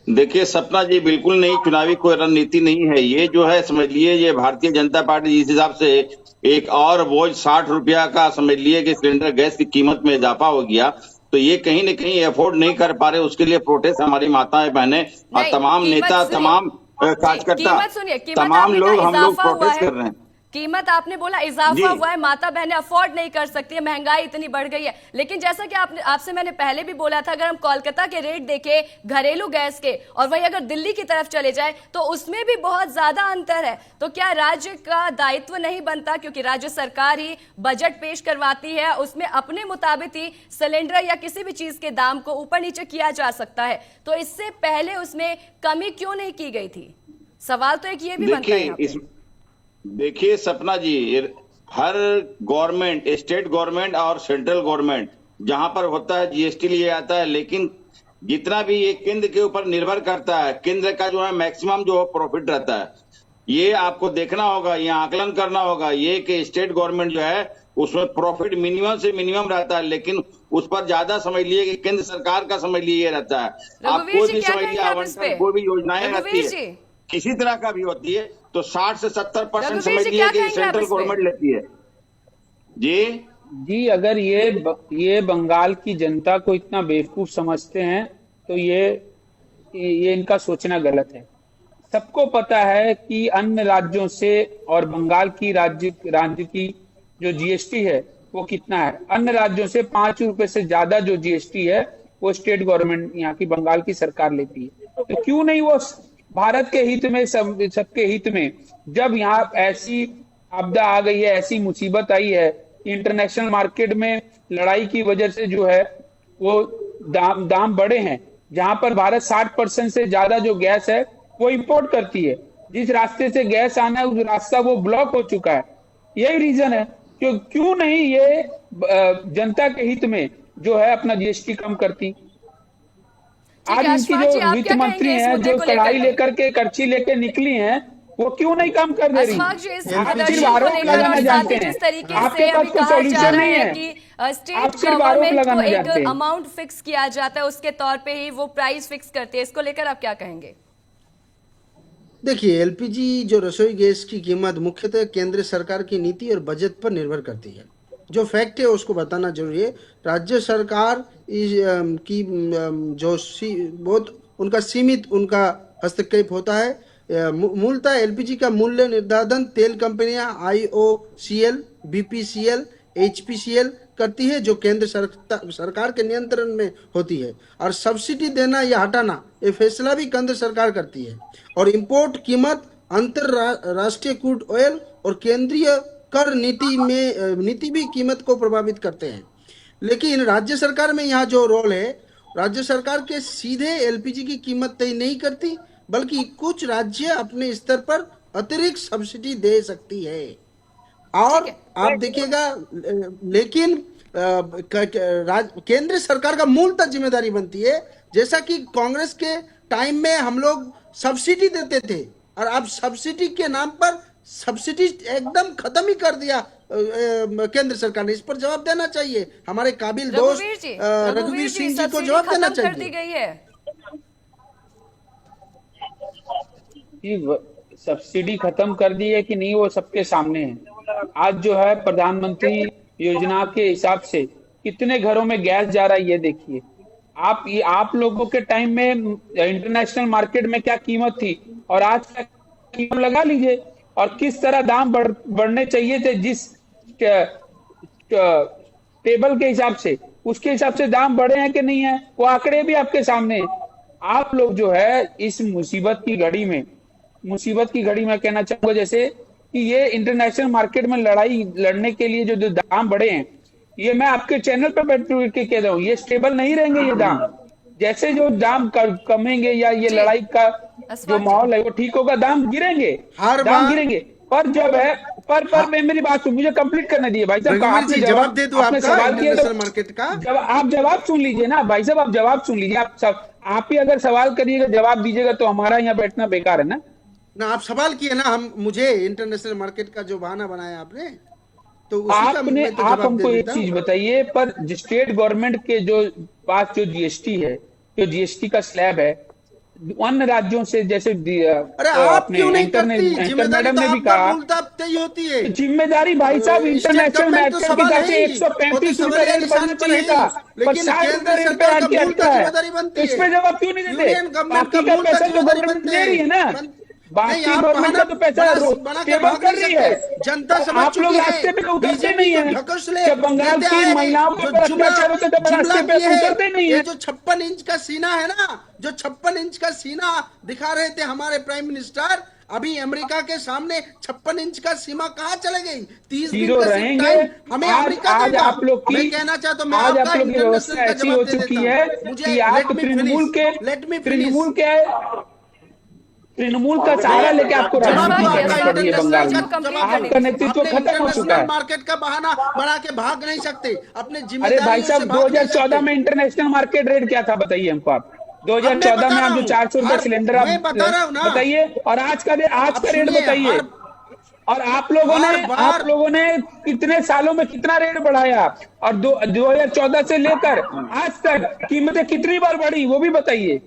C: देखिए सपना जी, बिल्कुल नहीं, चुनावी कोई रणनीति नहीं है। ये जो है समझ लिए, ये भारतीय जनता पार्टी जिस हिसाब से एक और बोझ 60 रुपया का समझ लिए कि सिलेंडर गैस की कीमत में इजाफा हो गया, तो ये कहीं न कहीं अफोर्ड नहीं कर पा रहे। उसके लिए प्रोटेस्ट हमारी माताएं बहनें और तमाम नेता, तमाम कार्यकर्ता, तमाम लोग, हम लोग प्रोटेस्ट कर रहे हैं।
A: कीमत आपने बोला इजाफा हुआ है, माता बहनें अफोर्ड नहीं कर सकती है, महंगाई इतनी बढ़ गई है। लेकिन जैसा कि आपसे मैंने पहले भी बोला था, अगर हम कोलकाता के रेट देखें घरेलू गैस के, और वही अगर दिल्ली की तरफ चले जाए, तो उसमें भी बहुत ज्यादा अंतर है। तो क्या राज्य का दायित्व नहीं बनता, क्योंकि राज्य सरकार ही बजट पेश करवाती है, उसमें अपने मुताबिक ही सिलेंडर या किसी भी चीज के दाम को ऊपर नीचे किया जा सकता है, तो इससे पहले उसमें कमी क्यों नहीं की गई थी? सवाल तो एक ये भी बनता है।
C: देखिए सपना जी, हर गवर्नमेंट, स्टेट गवर्नमेंट और सेंट्रल गवर्नमेंट जहां पर होता है जीएसटी लिए आता है, लेकिन जितना भी ये केंद्र के ऊपर निर्भर करता है, केंद्र का जो है मैक्सिमम जो प्रॉफिट रहता है, ये आपको देखना होगा, ये आकलन करना होगा, ये कि स्टेट गवर्नमेंट जो है उसमें प्रॉफिट मिनिमम से मिनिमम रहता है, लेकिन उस पर ज्यादा समझ लिए कि केंद्र सरकार का समझ लिए ये रहता है। आप कोई भी समझ लिए आवंटन, कोई भी योजनाएं रहती है, किसी तरह का भी होती है, तो 60 से 70% समझ लिए कि सेंट्रल गवर्नमेंट लेती है।
B: जी अगर ये बंगाल की जनता को इतना बेवकूफ समझते हैं, तो ये इनका सोचना गलत है। सबको पता है कि अन्य राज्यों से और बंगाल की राज्य की जो जीएसटी है वो कितना है। अन्य राज्यों से 5 रुपए से ज्यादा जो जीएसटी है वो स्टेट गवर्नमेंट, यहाँ की बंगाल की सरकार लेती है। तो क्यों नहीं वो भारत के हित में, सबके हित में, जब यहाँ ऐसी आपदा आ गई है, ऐसी मुसीबत आई है, इंटरनेशनल मार्केट में लड़ाई की वजह से जो है वो दाम बढ़े हैं, जहां पर भारत 60% से ज्यादा जो गैस है वो इंपोर्ट करती है। जिस रास्ते से गैस आना है उस रास्ता वो ब्लॉक हो चुका है। यही रीजन है कि क्यों नहीं ये जनता के हित में जो है अपना जीएसटी कम करती। आज इनकी जो वित्त मंत्री हैं, जो कढ़ाई लेकर के करची लेकर निकली हैं, वो क्यों नहीं काम कर दे रही? आप सिर्फ आरोप लगाना जानते हैं, आपके पास कोई सॉल्यूशन नहीं है।
A: स्टेट गवर्नमेंट को एक अमाउंट फिक्स किया जाता है, उसके तौर पे ही वो प्राइस फिक्स करते हैं। इसको लेकर आप क्या कहेंगे?
D: देखिए, एलपीजी जो रसोई गैस की कीमत मुख्यतः केंद्र सरकार की नीति और बजट पर निर्भर करती है। जो फैक्ट है उसको बताना जरूरी है। राज्य सरकार की जो बहुत उनका सीमित उनका हस्तक्षेप होता है। मूलतः एलपीजी का मूल्य निर्धारण तेल कंपनियां IOCL, BPCL, HPCL करती है, जो केंद्र सरकार के नियंत्रण में होती है। और सब्सिडी देना या हटाना ये फैसला भी केंद्र सरकार करती है। और इंपोर्ट कीमत अंतरराष्ट्रीय क्रूड ऑयल और केंद्रीय कर नीति भी कीमत को प्रभावित करते हैं। लेकिन राज्य सरकार में यहाँ जो रोल है, राज्य सरकार के सीधे एलपीजी की कीमत तय नहीं करती, बल्कि कुछ राज्य अपने स्तर पर अतिरिक्त सब्सिडी दे सकती है। और आप देखिएगा, लेकिन केंद्र सरकार का मूलतः जिम्मेदारी बनती है। जैसा कि कांग्रेस के टाइम में हम लोग सब्सिडी देते थे, और अब सब्सिडी के नाम पर सब्सिडी एकदम खत्म ही कर दिया केंद्र सरकार ने। इस पर जवाब देना चाहिए। हमारे काबिल दोस्त रघुवीर सिंह जी को जवाब देना चाहिए।
A: कर दी गई है।
B: सब्सिडी खत्म कर दी है कि नहीं, वो सबके सामने है। आज जो है प्रधानमंत्री योजना के हिसाब से कितने घरों में गैस जा रहा है ये देखिए। आप लोगों के टाइम में इंटरनेशनल मार्केट में क्या कीमत थी और आज क्या कीमत लगा लीजिए, और किस तरह दाम बढ़ने चाहिए थे जिस टेबल के हिसाब से, उसके हिसाब से दाम बढ़े हैं कि नहीं है, वो आंकड़े भी आपके सामने। आप लोग जो है इस मुसीबत की घड़ी में कहना चाहूंगा, जैसे कि ये इंटरनेशनल मार्केट में लड़ाई लड़ने के लिए जो दाम बढ़े हैं, ये मैं आपके चैनल पर बैठ के कह रहा हूँ, ये स्टेबल नहीं रहेंगे। ये दाम जैसे जो दाम कमेंगे या ये लड़ाई का जो माहौल है वो ठीक होगा, दाम गिरेंगे। पर पर मेरी बात सुन, मुझे कंप्लीट करने दिए भाई साहब।
D: रघुवीर
B: आपने
D: जी जवाब दे दो
B: आपने
D: आपका
B: सवाल किया
D: इंटरनेशनल
B: तो
D: मार्केट का।
B: जब आप जवाब सुन लीजिए ना भाई साहब, आप जवाब सुन लीजिए। आप ही अगर सवाल करिएगा जवाब दीजिएगा तो हमारा यहाँ बैठना बेकार है ना।
D: आप सवाल किए ना, हम मुझे इंटरनेशनल मार्केट का जो बहाना बनाया आपने, तो उसी का मैं तो
B: आप
D: जवाब दे
B: हमको एक
D: देता
B: चीज
D: हूँ।
B: बताइए, पर स्टेट गवर्नमेंट के जो पास जो जीएसटी है, जो जीएसटी का स्लैब है, अन्य राज्यों से जैसे
D: अरे आप
B: अपने
D: क्यों नहीं
B: एंकर
D: करती? जिम्मेदारी
B: मैडम
D: तो
B: ने भी
D: आपका
B: कहा,
D: बोलता ही होती है।
B: जिम्मेदारी भाई साहब
D: स्टेट
B: इंटरनेशनल
D: गवर्नमेंट तो
B: मार्केट के
D: सवाल
B: हिसाब
D: है
B: से
D: ही, वो तो
B: 135 रुपए
D: सवालिया
B: रेट
D: निशान
B: बढ़ना
D: पर
B: चाहिए
D: है
B: था,
D: ही,
B: पर
D: लेकिन
B: 60 रुपए
D: केंद्र
B: रेट पे
D: सरकार का
B: आके
D: मूलतः
B: अटका है।
D: जिम्मेदारी बनती
B: तो इस
D: है।
B: पे जवाब क्यों नहीं देते?
D: यूनियन गवर्नमेंट का
B: बाकी का
D: मूलतः
B: पैसा तो
D: जिम्मेदारी
B: गवर्नमेंट
D: बनती
B: दे रही है ना,
D: नहीं,
B: बाकी
D: आप
B: गवर्नमेंट का
D: बहाना
B: तो पैसा
D: बना के
B: टेबल
D: भाग
B: कर
D: नहीं
B: रही है।
D: सकते। जनता
B: तो
D: समझ
B: आप लोग
D: चुकी है।
B: रास्ते पे तो उतरते
D: बीजेपी
B: नहीं
D: जो
B: है।
D: ढकस
B: जब बंगाल
D: लेते
B: की
D: आए
B: महिलाओं
D: हैं,
B: के
D: जो
B: ऊपर अत्याचार होता है तब
D: जुमला
B: रास्ते पे
D: किए हैं,
B: उतरते नहीं
D: ये
B: है।
D: जो 56 इंच का सीना है ना, जो 56 इंच का सीना दिखा रहे थे हमारे प्राइम मिनिस्टर, अभी अमेरिका के सामने 56 इंच का सीमा कहाँ चले गई? 30 दिन
B: जीरो
D: का सिर्फ
B: रहेंगे।
D: टाइम हमें अमेरिका
B: आज
D: देगा।
B: आप लोग की
D: मैं कहना चाहता हूं, मैं
B: आज
D: आपका
B: आप लोग की
D: इंटरनेशनल
B: व्यवस्था
D: का
B: ऐसी
D: जवाब
B: हो
D: दे
B: चुकी
D: देता
B: है
D: हूं। मुझे
B: कि आप तृणमूल का सहारा लेके आपको
D: जवाब
B: राजनीति
D: दो
B: करनी
D: आपका
B: पड़ रही है बंगाल में।
A: इंटरनेशनल
B: आपका नेतृत्व
D: आपने
B: खत्म हो चुका
D: इंटरनेशनल
B: है।
D: मार्केट का बहाना बना के भाग नहीं सकते, अपने
B: अरे भाई
D: जिम्मेदारियों से
B: साहब,
D: भाग नहीं
B: 2014 में
D: सकते।
B: इंटरनेशनल मार्केट रेट क्या था बताइए हमको आप।
D: अब मैं
B: 2014
D: बता
B: में
D: रहा
B: आप जो
D: हूं,
B: 400 रुपए सिलेंडर आप
D: मैं बता रहा हूं ना,
B: बताइए, और आज का
D: आप
B: रेट
D: सुनिए,
B: बताइए। और आप लोगों ने कितने सालों में कितना रेट बढ़ाया, और 2014 से लेकर आज तक कीमतें कितनी बार बढ़ी वो भी बताइए।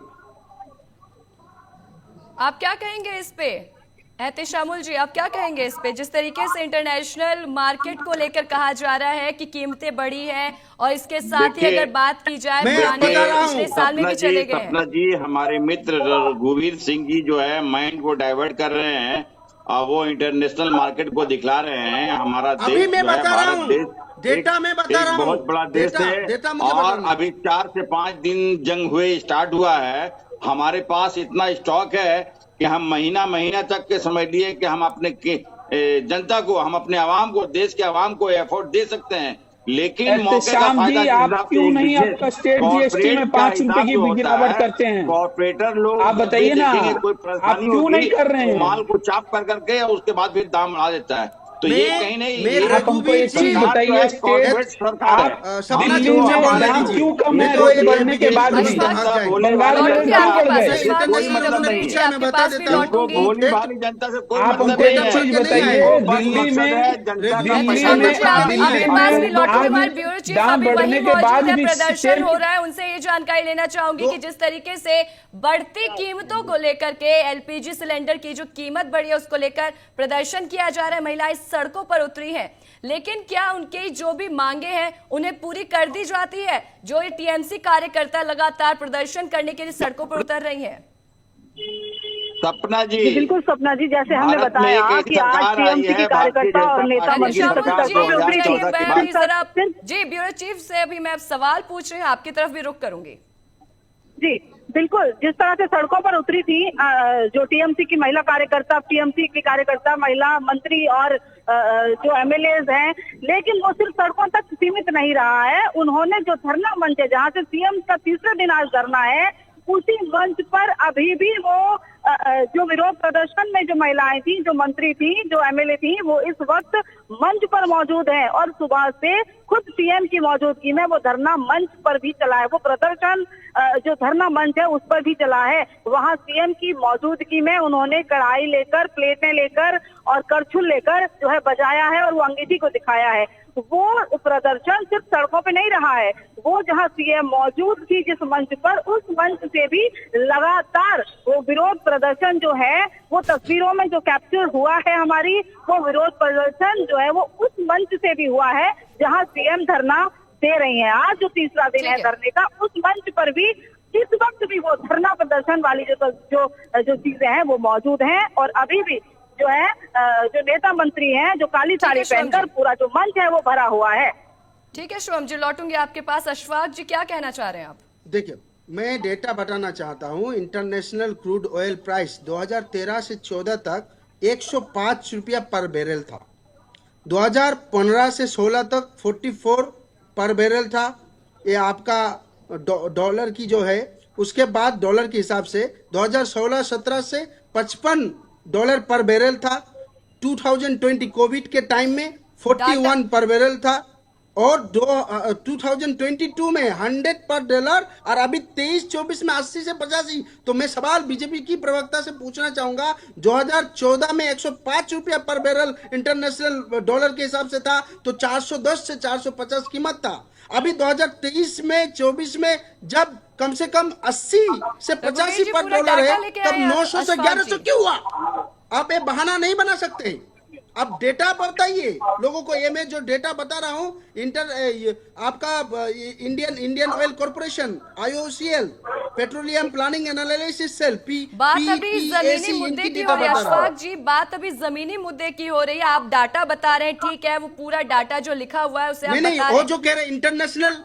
A: आप क्या कहेंगे इस पे? एहतेशामुल जी, आप क्या कहेंगे इस पे? जिस तरीके से इंटरनेशनल मार्केट को लेकर कहा जा रहा है कि कीमतें बढ़ी हैं, और इसके साथ ही
C: देखिए,
A: अगर बात की जाए
D: मैं
A: पुराने
D: बता रहा हूं,
A: पिछले साल में भी चले गए हैं।
C: सपना जी, हमारे मित्र रघुवीर सिंह जी जो है माइंड को डाइवर्ट कर रहे हैं, और वो इंटरनेशनल मार्केट को दिखला रहे हैं। हमारा
D: अभी
C: देश
D: मैं
C: जो है,
D: बता रहा
C: भारत
D: हूं,
C: देश
D: डेटा में बता रहा हूं,
C: बहुत बड़ा देश है,
D: डेटा मुझे
C: और
D: बताना।
C: अभी 4 से 5 दिन जंग हुए स्टार्ट हुआ है। हमारे पास इतना स्टॉक है कि हम महीना तक के समझ लिए कि हम अपने जनता को, हम अपने आवाम को, देश के आवाम को एफोर्ड दे सकते हैं। लेकिन मौके का
B: श्याम जी,
C: फायदा
B: आप क्यों नहीं आपका स्टेट जीएसटी में 5 रुपए की गिरावट करते हैं?
C: कॉर्पोरेटर लोग
B: आप बताइए ना,
C: कोई
B: आप
C: परेशानी
B: क्यों
C: होगी
B: नहीं कर रहे हैं?
C: माल को चाप कर करके और उसके बाद फिर दाम बढ़ा देता है। तो ये कहीं नहीं,
B: आप हमको एक चीज बताइए, स्टेट आप दिल्ली में दाम क्यों कम है रेट बढ़ने के बाद भी? बंगाल में दाम बढ़ गए।
C: भोली भाली जनता से कोई
B: आप
C: मतलब
B: हमको
C: नहीं
B: एक
C: है।
B: चीज बताइए, दिल्ली में दाम बढ़ने के बाद भी
A: प्रदर्शन हो रहा है, उनसे ये जानकारी लेना चाहूंगी कि जिस तरीके से बढ़ती कीमतों को लेकर के एलपीजी सिलेंडर की जो कीमत बढ़ी है उसको लेकर प्रदर्शन किया जा रहा है, महिलाएं सड़कों पर उतरी हैं, लेकिन क्या उनकी जो भी मांगे हैं उन्हें पूरी कर दी जाती है? जो ये टीएमसी कार्यकर्ता लगातार प्रदर्शन करने के लिए सड़कों पर उतर रही हैं।
C: सपना जी,
E: बिल्कुल सपना जी, जैसे हमने
C: भारत में
E: बताया
C: एक
E: कि आज
C: सरकार आई
E: टीएमसी की
C: है,
E: कार्यकर्ता और
C: भारतीय
E: नेता
C: जनता
E: मंत्री
C: पार्टी की
E: सभी
C: सरकार
E: सड़कों पे उतरी
C: 2014
E: थी।
C: के बाद
A: जी, ब्यूरो चीफ से अभी मैं सवाल पूछ रही हूँ, आपकी तरफ भी रुख करूंगी।
E: जी बिल्कुल, जिस तरह से सड़कों पर उतरी थी जो टीएमसी की महिला कार्यकर्ता, टीएमसी की कार्यकर्ता, महिला मंत्री और जो एमएलएज हैं, लेकिन वो सिर्फ सड़कों तक सीमित नहीं रहा है। उन्होंने जो धरना मंच है, जहां से सीएम का तीसरे दिन आज धरना है, उसी मंच पर अभी भी वो जो विरोध प्रदर्शन में जो महिलाएं थी, जो मंत्री थी, जो एमएलए थी, वो इस वक्त मंच पर मौजूद हैं और सुबह से खुद सीएम की मौजूदगी में वो धरना मंच पर भी चला है। वो प्रदर्शन जो धरना मंच है उस पर भी चला है। वहां सीएम की मौजूदगी में उन्होंने कढ़ाई लेकर, प्लेटें लेकर और करछुल लेकर जो है बजाया है और वो अंगीठी को दिखाया है। वो प्रदर्शन सिर्फ सड़कों पे नहीं रहा है, वो जहां सीएम मौजूद थी जिस मंच पर, उस मंच से भी लगातार वो विरोध प्रदर्शन जो है, वो तस्वीरों में जो कैप्चर हुआ है हमारी, वो विरोध प्रदर्शन जो है वो उस मंच से भी हुआ है जहां सीएम धरना दे रही हैं। आज जो तीसरा दिन है धरने का, उस मंच पर भी इस वक्त भी वो धरना प्रदर्शन वाली जो चीजें हैं वो मौजूद हैं, और अभी भी जो है जो नेता मंत्री हैं, जो काली साड़ी पहनकर पूरा जो मंच है वो भरा हुआ है।
A: ठीक है शिवम जी, लौटूंगी आपके पास। अशफाक जी, क्या कहना चाह रहे हैं आप?
D: देखिए, मैं डेटा बताना चाहता हूं। इंटरनेशनल क्रूड ऑयल प्राइस 2013 से 14 तक 105 रुपया पर बैरल था। 2015 से 16 तक 44 पर बैरल था। ये आपका डॉलर की जो है, उसके बाद डॉलर के हिसाब से 2016-17 से $55 पर बैरल था। 2020 कोविड के टाइम में 41 पर बैरल था, और 2022 में 100 पर डॉलर, और अभी 23-24 में 80 से 85। तो मैं सवाल बीजेपी की प्रवक्ता से पूछना चाहूंगा, 2014 में 105 रुपया पर बैरल इंटरनेशनल डॉलर के हिसाब से था, तो 410 से 450 कीमत था। अभी 2023 में 24 में जब कम से कम 80 से 85 पर डॉलर है, तब 900 से 1100 क्यों हुआ? आप ये बहाना नहीं बना सकते। अब डेटा बताइए लोगों को। ये मैं जो डेटा बता रहा हूँ, आपका Indian Oil Corporation, IOCL, petroleum planning analysis cell,
A: बात अभी जमीनी मुद्दे की हो रही है अशफाक जी, बात अभी जमीनी मुद्दे की हो रही है। आप डाटा बता रहे हैं, ठीक है, वो पूरा डाटा जो लिखा हुआ है उसे आप
D: नहीं,
A: बता
D: वो जो कह रहे इंटरनेशनल,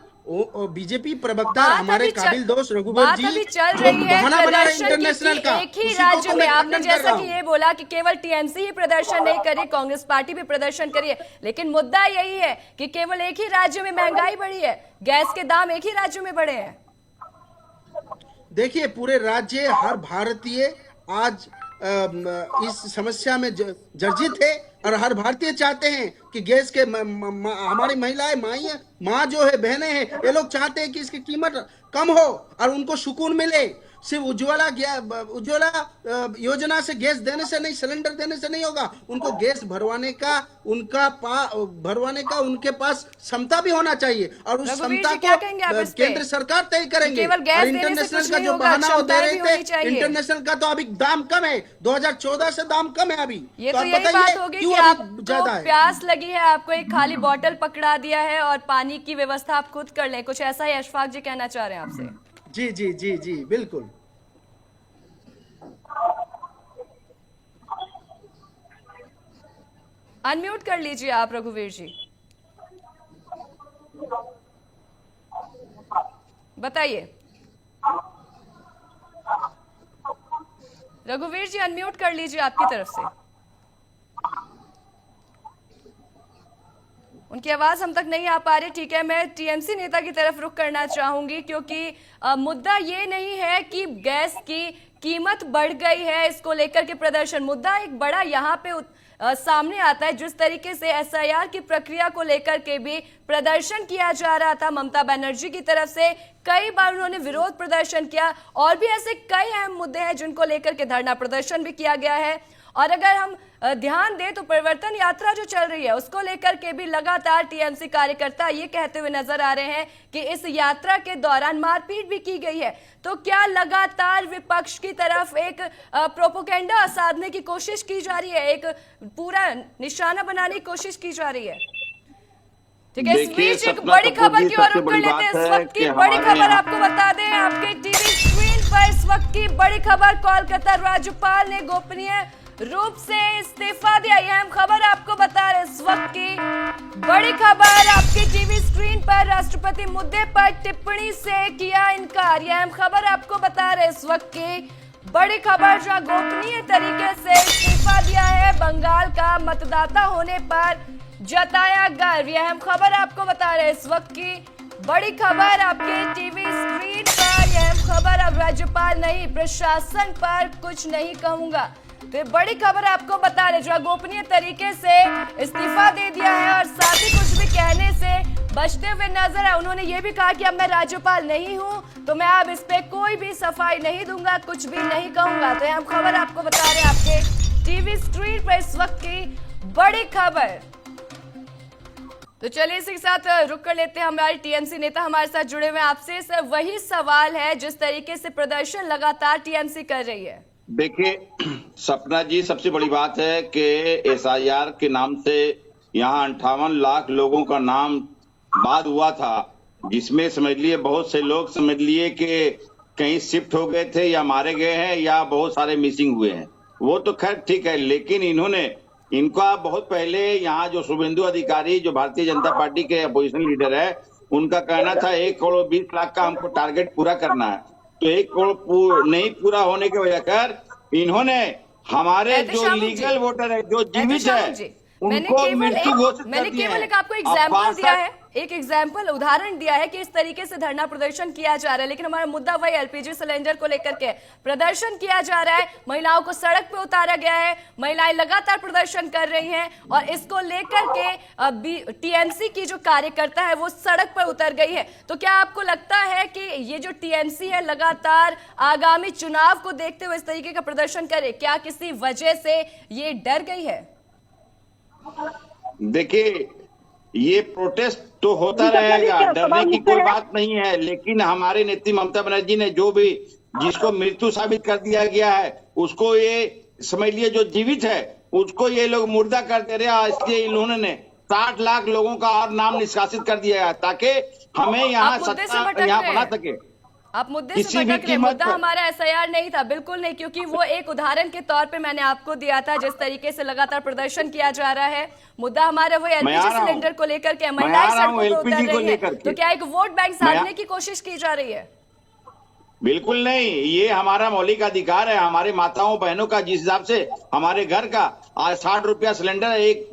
D: बीजेपी प्रवक्ता हमारे काबिल दोस्त रघुवर जी
A: अभी चल रही है प्रदर्शन
D: इंटरनेशनल का।
A: एक ही राज्य में आपने जैसा कि ये बोला कि केवल टीएमसी ही प्रदर्शन नहीं करी, कांग्रेस पार्टी भी प्रदर्शन करी है, लेकिन मुद्दा यही है कि केवल एक ही राज्य में महंगाई बढ़ी है, गैस के दाम एक ही राज्य में बढ़े हैं।
D: देखिए, पूरे राज्य, हर भारतीय आज इस समस्या में जर्जित है, और हर भारतीय चाहते हैं कि गैस के हमारी महिलाएं, माँ जो है, बहनें हैं, ये लोग चाहते हैं कि इसकी कीमत कम हो और उनको सुकून मिले। सिर्फ उज्ज्वला योजना से गैस देने से नहीं, सिलेंडर देने से नहीं होगा। उनको गैस भरवाने का उनके पास क्षमता भी होना चाहिए, और उस क्षमता को केंद्र सरकार तय करेंगे। और इंटरनेशनल का जो बहाना वो दे रहे थे, इंटरनेशनल का तो अभी दाम कम है, 2014 से दाम कम है अभी।
A: ये
D: तो
A: तो यही बात होगी कि आपको
D: है?
A: प्यास लगी है, आपको एक खाली बोतल पकड़ा दिया है और पानी की व्यवस्था आप खुद कर लें, कुछ ऐसा ही अशफाक जी कहना चाह रहे हैं आपसे।
D: जी जी जी जी बिल्कुल।
A: अनम्यूट कर लीजिए आप रघुवीर जी, बताइए। रघुवीर जी अनम्यूट कर लीजिए आपकी तरफ से, उनकी आवाज हम तक नहीं आ पा रही। ठीक है, मैं टीएमसी नेता की तरफ रुख करना चाहूंगी, क्योंकि मुद्दा ये नहीं है कि गैस की कीमत बढ़ गई है, इसको लेकर के प्रदर्शन, मुद्दा एक बड़ा यहाँ पे सामने आता है। जिस तरीके से SIR की प्रक्रिया को लेकर के भी प्रदर्शन किया जा रहा था ममता बनर्जी की तरफ से, कई बार उन्होंने विरोध प्रदर्शन किया, और भी ऐसे कई अहम मुद्दे हैं जिनको लेकर के धरना प्रदर्शन भी किया गया है। और अगर हम ध्यान दें तो परिवर्तन यात्रा जो चल रही है उसको लेकर के भी लगातार टीएमसी कार्यकर्ता ये कहते हुए नजर आ रहे हैं कि इस यात्रा के दौरान मारपीट भी की गई है। तो क्या लगातार विपक्ष की तरफ एक प्रोपोगेंडा साधने की कोशिश की जा रही है, एक पूरा निशाना बनाने की कोशिश की जा रही है? ठीक है, इस बीच एक बड़ी खबर की ओर रुख कर लेते हैं। इस वक्त की बड़ी खबर आपको बता दें, आपके टीवी स्क्रीन पर इस वक्त की बड़ी खबर, कोलकाता राज्यपाल ने गोपनीय रूप से इस्तीफा दिया। यह अहम खबर आपको बता रहे, इस वक्त की बड़ी खबर आपकी टीवी स्क्रीन पर, राष्ट्रपति मुद्दे पर टिप्पणी से किया इनकार। यह अहम खबर आपको बता रहे, इस वक्त की बड़ी खबर, जहां गोपनीय तरीके से इस्तीफा दिया है, बंगाल का मतदाता होने पर जताया गर्व। यह अहम खबर आपको बता रहे, इस वक्त की बड़ी खबर आपके टीवी स्क्रीन पर। यह अहम खबर, अब राज्यपाल नहीं प्रशासन पर कुछ नहीं कहूंगा, तो बड़ी खबर आपको बता रहे, जो गोपनीय तरीके से इस्तीफा दे दिया है और साथ ही कुछ भी कहने से बचते हुए नजर आए। उन्होंने ये भी कहा कि अब मैं राज्यपाल नहीं हूं, तो मैं अब इस पे कोई भी सफाई नहीं दूंगा, कुछ भी नहीं कहूंगा। तो हम खबर आपको बता रहे हैं आपके टीवी स्क्रीन पर, इस वक्त की बड़ी खबर। तो चलिए इसी के साथ रुक कर लेते हैं, हमारे टीएमसी नेता हमारे साथ जुड़े हुए हैं। आपसे वही सवाल है, जिस तरीके से प्रदर्शन लगातार टीएमसी कर रही है।
C: देखिए सपना जी, सबसे बड़ी बात है कि SIR के नाम से यहाँ 58 लाख लोगों का नाम बाद हुआ था, जिसमें समझ लिए बहुत से लोग समझ लिए कि कहीं शिफ्ट हो गए थे या मारे गए हैं या बहुत सारे मिसिंग हुए हैं। वो तो खैर ठीक है, लेकिन इनका बहुत पहले यहाँ जो शुभेंदु अधिकारी, जो भारतीय जनता पार्टी के अपोजिशन लीडर है, उनका कहना था 1 करोड़ 20 लाख का हमको टारगेट पूरा करना है। तो 1 करोड़ नहीं पूरा होने की वजह कर इन्होंने हमारे जो लीगल वोटर है, जो जीवित है, उनको मृत्यु घोषित कर दिया है।
A: मैंने केवल आपको एग्जाम्पल दिया है। एक एग्जाम्पल उदाहरण दिया है कि इस तरीके से धरना प्रदर्शन किया जा रहा है, लेकिन हमारा मुद्दा वही एलपीजी सिलेंडर को लेकर के प्रदर्शन किया जा रहा है, महिलाओं को सड़क पे उतारा गया है, महिलाएं लगातार प्रदर्शन कर रही हैं और इसको लेकर के टीएमसी की जो कार्यकर्ता है वो सड़क पर उतर गई है। तो क्या आपको लगता है कि ये जो टीएमसी है लगातार आगामी चुनाव को देखते हुए इस तरीके का प्रदर्शन करे? क्या किसी वजह से ये डर गई है?
C: देखिए, ये प्रोटेस्ट तो होता रहेगा, डरने की कोई बात नहीं है, लेकिन हमारे नेत्री ममता बनर्जी ने जो भी जिसको मृत्यु साबित कर दिया गया है उसको ये समझ लिए जो जीवित है उसको ये लोग मुर्दा कर दे रहे हैं। इसलिए इन्होंने 60 लाख लोगों का और नाम निष्कासित कर दिया है ताकि हमें यहाँ सत्ता यहाँ बना सके।
A: आप मुद्दे से भटक रहे हैं। मुद्दा हमारा एसआईआर नहीं था, बिल्कुल नहीं, क्योंकि वो एक उदाहरण के तौर पे मैंने आपको दिया था जिस तरीके से लगातार प्रदर्शन किया जा रहा है। मुद्दा हमारा वो एलपीजी सिलेंडर को लेकर के महिलाएं सड़कों पर उतर रही है, तो क्या एक वोट बैंक साधने की कोशिश की जा रही है?
C: बिल्कुल नहीं, ये हमारा मौलिक अधिकार है। हमारे माताओं बहनों का जिस हिसाब से हमारे घर का आज 60 रुपया सिलेंडर है, एक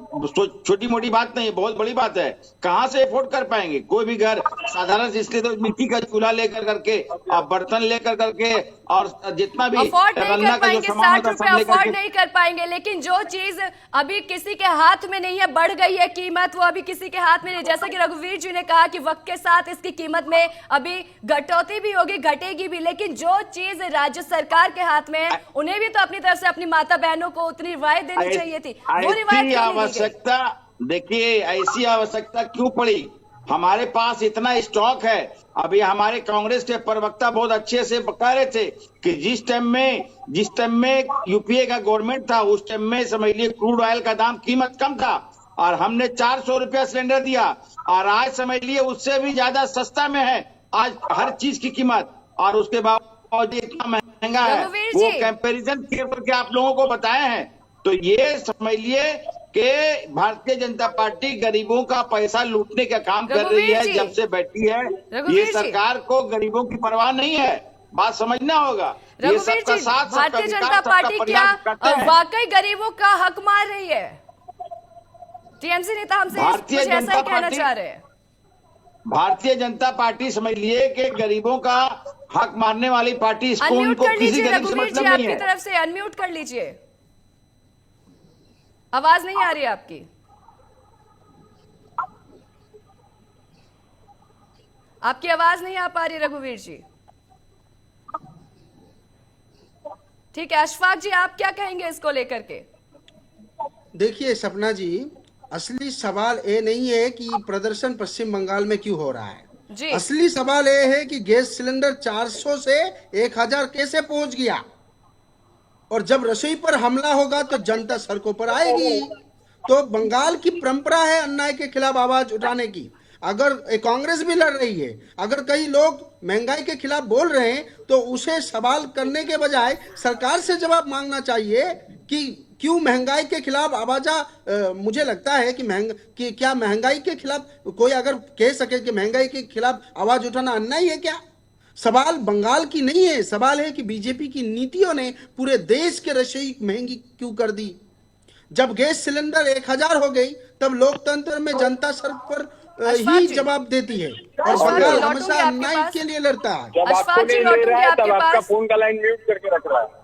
C: छोटी मोटी बात नहीं, बहुत बड़ी बात है। कहाँ से अफोर्ड कर पाएंगे? कोई भी घर साधारण से इसलिए तो मिट्टी का चूल्हा लेकर करके और बर्तन लेकर करके और जितना भी
A: अफोर्ड नहीं कर पाएंगे, 60 रुपए अफोर्ड नहीं कर पाएंगे, लेकिन जो चीज अभी किसी के हाथ में नहीं है, बढ़ गई है कीमत, वो अभी किसी के हाथ में नहीं। जैसा कि रघुवीर जी ने कहा कि वक्त के साथ इसकी कीमत में अभी घटौती भी होगी, घटेगी भी, लेकिन जो चीज राज्य सरकार के हाथ में है उन्हें भी तो अपनी तरफ से अपनी माता बहनों को उतनी रिवायत देनी चाहिए थी। वो रिवायत आवश्यकता,
C: देखिए ऐसी आवश्यकता क्यों पड़ी? हमारे पास इतना स्टॉक है। अभी हमारे कांग्रेस के प्रवक्ता बहुत अच्छे से कह रहे थे कि जिस टाइम में यूपीए का गवर्नमेंट था उस टाइम में समझ लिए क्रूड ऑयल का दाम कीमत कम था और हमने 400 रुपया सिलेंडर दिया और आज समझ लिए उससे भी ज्यादा सस्ता में है आज हर चीज की कीमत, और उसके बाद इतना महंगा है। वो कंपैरिजन करके आप लोगों को बताए हैं। तो ये समझ लिए कि भारतीय जनता पार्टी गरीबों का पैसा लूटने का काम कर रही है। जब से बैठी है ये सरकार को गरीबों की परवाह नहीं है, बात समझना होगा। ये सबका साथ,
A: भारतीय जनता पार्टी क्या वाकई गरीबों का हक मार रही है? टीएमसी नेता हमसे ऐसा ही कहना चाह रहे हैं।
C: भारतीय जनता पार्टी समझ लिए कि गरीबों का हक मारने वाली पार्टी, इसको
A: अनम्यूट कर लीजिए रघुवीर जी, आपकी तरफ से अनम्यूट कर लीजिए, आवाज नहीं आ रही आपकी। आपकी आवाज नहीं आ पा रही रघुवीर जी। ठीक है, अशफाक जी आप क्या कहेंगे इसको लेकर के?
D: देखिए सपना जी, असली सवाल ये नहीं है कि प्रदर्शन पश्चिम बंगाल में क्यों हो रहा है जी। असली सवाल ये है कि गैस सिलेंडर 400 से 1000 कैसे पहुंच गया, और जब रसोई पर हमला होगा तो जनता सड़कों पर आएगी। तो बंगाल की परंपरा है अन्याय के खिलाफ आवाज उठाने की। अगर कांग्रेस भी लड़ रही है, अगर कई लोग महंगाई के खिलाफ बोल रहे हैं, तो उसे सवाल करने के बजाय सरकार से जवाब मांगना चाहिए कि क्यों महंगाई के खिलाफ आवाज। मुझे लगता है कि क्या महंगाई के खिलाफ कोई अगर कह सके कि महंगाई के खिलाफ आवाज उठाना अन्याय है क्या? सवाल बंगाल की नहीं है, सवाल है कि बीजेपी की नीतियों ने पूरे देश के रसोई महंगी क्यों कर दी। जब गैस सिलेंडर 1000 हो गई तब लोकतंत्र में जनता सड़क पर ही जवाब देती है और बंगाल हमेशा अन्याय के लिए लड़ता है।
A: अशफाक जी लौटूंगे आपके पास,
F: फोन का लाइन म्यूट करके रख रहा है।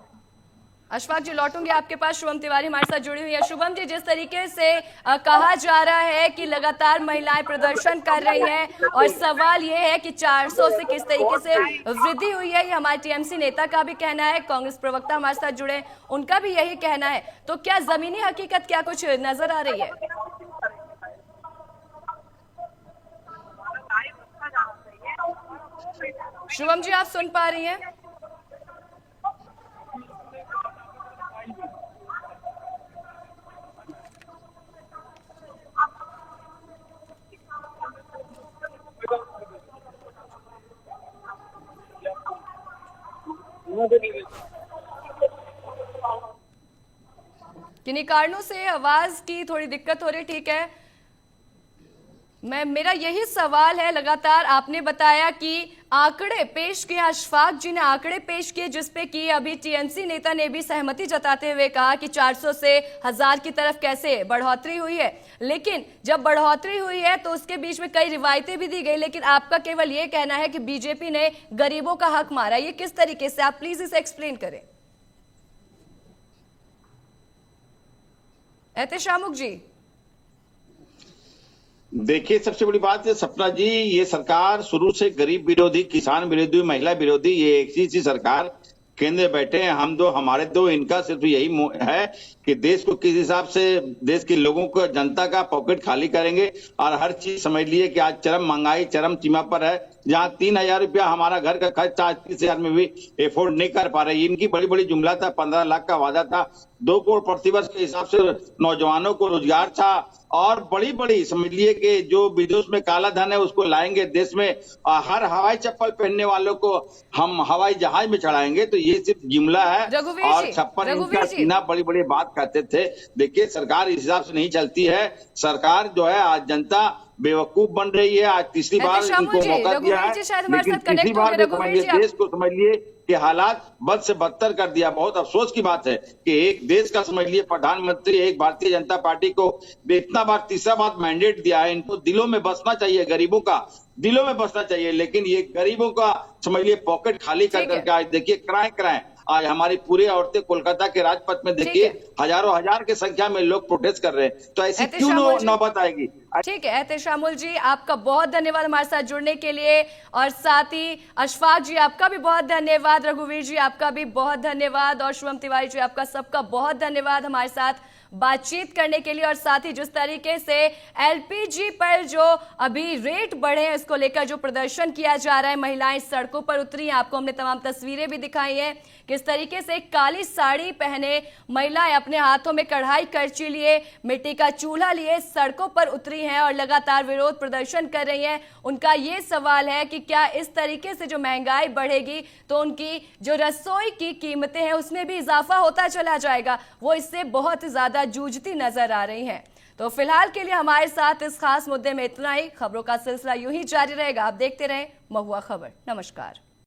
A: अशफाक जी लौटूंगे आपके पास। शुभम तिवारी हमारे साथ जुड़ी हुई है। शुभम जी, जिस तरीके से कहा जा रहा है कि लगातार महिलाएं प्रदर्शन कर रही हैं और सवाल ये है कि 400 से किस तरीके से वृद्धि हुई है, ये हमारे टीएमसी नेता का भी कहना है, कांग्रेस प्रवक्ता हमारे साथ जुड़े उनका भी यही कहना है। तो क्या जमीनी हकीकत क्या कुछ नजर आ रही है? शुभम जी आप सुन पा रही हैं? किन्हीं कारणों से आवाज की थोड़ी दिक्कत हो रही, ठीक है। मेरा यही सवाल है, लगातार आपने बताया कि आंकड़े पेश किए, अशफाक जी ने आंकड़े पेश किए जिसपे कि अभी टीएमसी नेता ने भी सहमति जताते हुए कहा कि 400 से 1000 की तरफ कैसे बढ़ोतरी हुई है। लेकिन जब बढ़ोतरी हुई है तो उसके बीच में कई रिवायतें भी दी गई, लेकिन आपका केवल ये कहना है कि बीजेपी ने गरीबों का हक मारा। ये किस तरीके से, आप प्लीज इसे एक्सप्लेन करें। एहतेशामुक जी।
C: देखिए, सबसे बड़ी बात है सपना जी, ये सरकार शुरू से गरीब विरोधी, किसान विरोधी, महिला विरोधी, ये एक ही सी सरकार केंद्र में बैठे हैं। हम दो, हमारे दो, इनका सिर्फ यही है कि देश को किस हिसाब से, देश के लोगों को, जनता का पॉकेट खाली करेंगे। और हर चीज समझ लिए कि आज चरम महंगाई चरम सीमा पर है, जहां 3000 रुपया हमारा घर का खर्च 30,000 में भी एफोर्ड नहीं कर पा रहे। इनकी बड़ी बड़ी जुमला था, 15 लाख का वादा था, 2 करोड़ प्रतिवर्ष के हिसाब से नौजवानों को रोजगार था, और बड़ी बड़ी समझ लिए कि जो विदेश में काला धन है उसको लाएंगे देश में, हर हवाई चप्पल पहनने वालों को हम हवाई जहाज में चढ़ाएंगे। तो ये सिर्फ जुमला है और छप्पर इनका सीना बड़ी बड़ी बात कहते थे। देखिए, सरकार इस हिसाब से नहीं चलती है। सरकार जो है, आज जनता बेवकूफ बन रही है। आज तीसरी बार इनको मौका दिया है, लेकिन तीसरी बार देश को समझ लिए कि हालात बद से बदतर कर दिया। बहुत अफसोस की बात है कि एक देश का समझ लिए प्रधानमंत्री, एक भारतीय जनता पार्टी को इतना बार, तीसरा बार मैंडेट दिया है। इनको दिलों में बसना चाहिए, गरीबों का दिलों में बसना चाहिए, लेकिन ये गरीबों का समझ लिए पॉकेट खाली कर करके आज देखिए कराए आज हमारी पूरी औरतें कोलकाता के राजपथ में देखिए हजारों हजार की संख्या में लोग प्रोटेस्ट कर रहे हैं। तो ऐसी क्यों नौबत आएगी।
A: ठीक है एहतेशामुल जी, आपका बहुत धन्यवाद हमारे साथ जुड़ने के लिए, और साथ ही अशफाक जी आपका भी बहुत धन्यवाद, रघुवीर जी आपका भी बहुत धन्यवाद, और शुभम तिवारी जी आपका सबका बहुत धन्यवाद हमारे साथ बातचीत करने के लिए। और साथ ही जिस तरीके से एलपीजी पर जो अभी रेट बढ़े हैं इसको लेकर जो प्रदर्शन किया जा रहा है, महिलाएं सड़कों पर उतरी हैं, आपको हमने तमाम तस्वीरें भी दिखाई हैं किस तरीके से काली साड़ी पहने महिलाएं अपने हाथों में कढ़ाई करची लिए, मिट्टी का चूल्हा लिए सड़कों पर उतरी हैं और लगातार विरोध प्रदर्शन कर रही हैं। उनका ये सवाल है कि क्या इस तरीके से जो महंगाई बढ़ेगी तो उनकी जो रसोई की कीमतें हैं उसमें भी इजाफा होता चला जाएगा। वो इससे बहुत ज्यादा जूझती नजर आ रही हैं। तो फिलहाल के लिए हमारे साथ इस खास मुद्दे में इतना ही। खबरों का सिलसिला यूं ही जारी रहेगा। आप देखते रहें महुआ खबर। नमस्कार।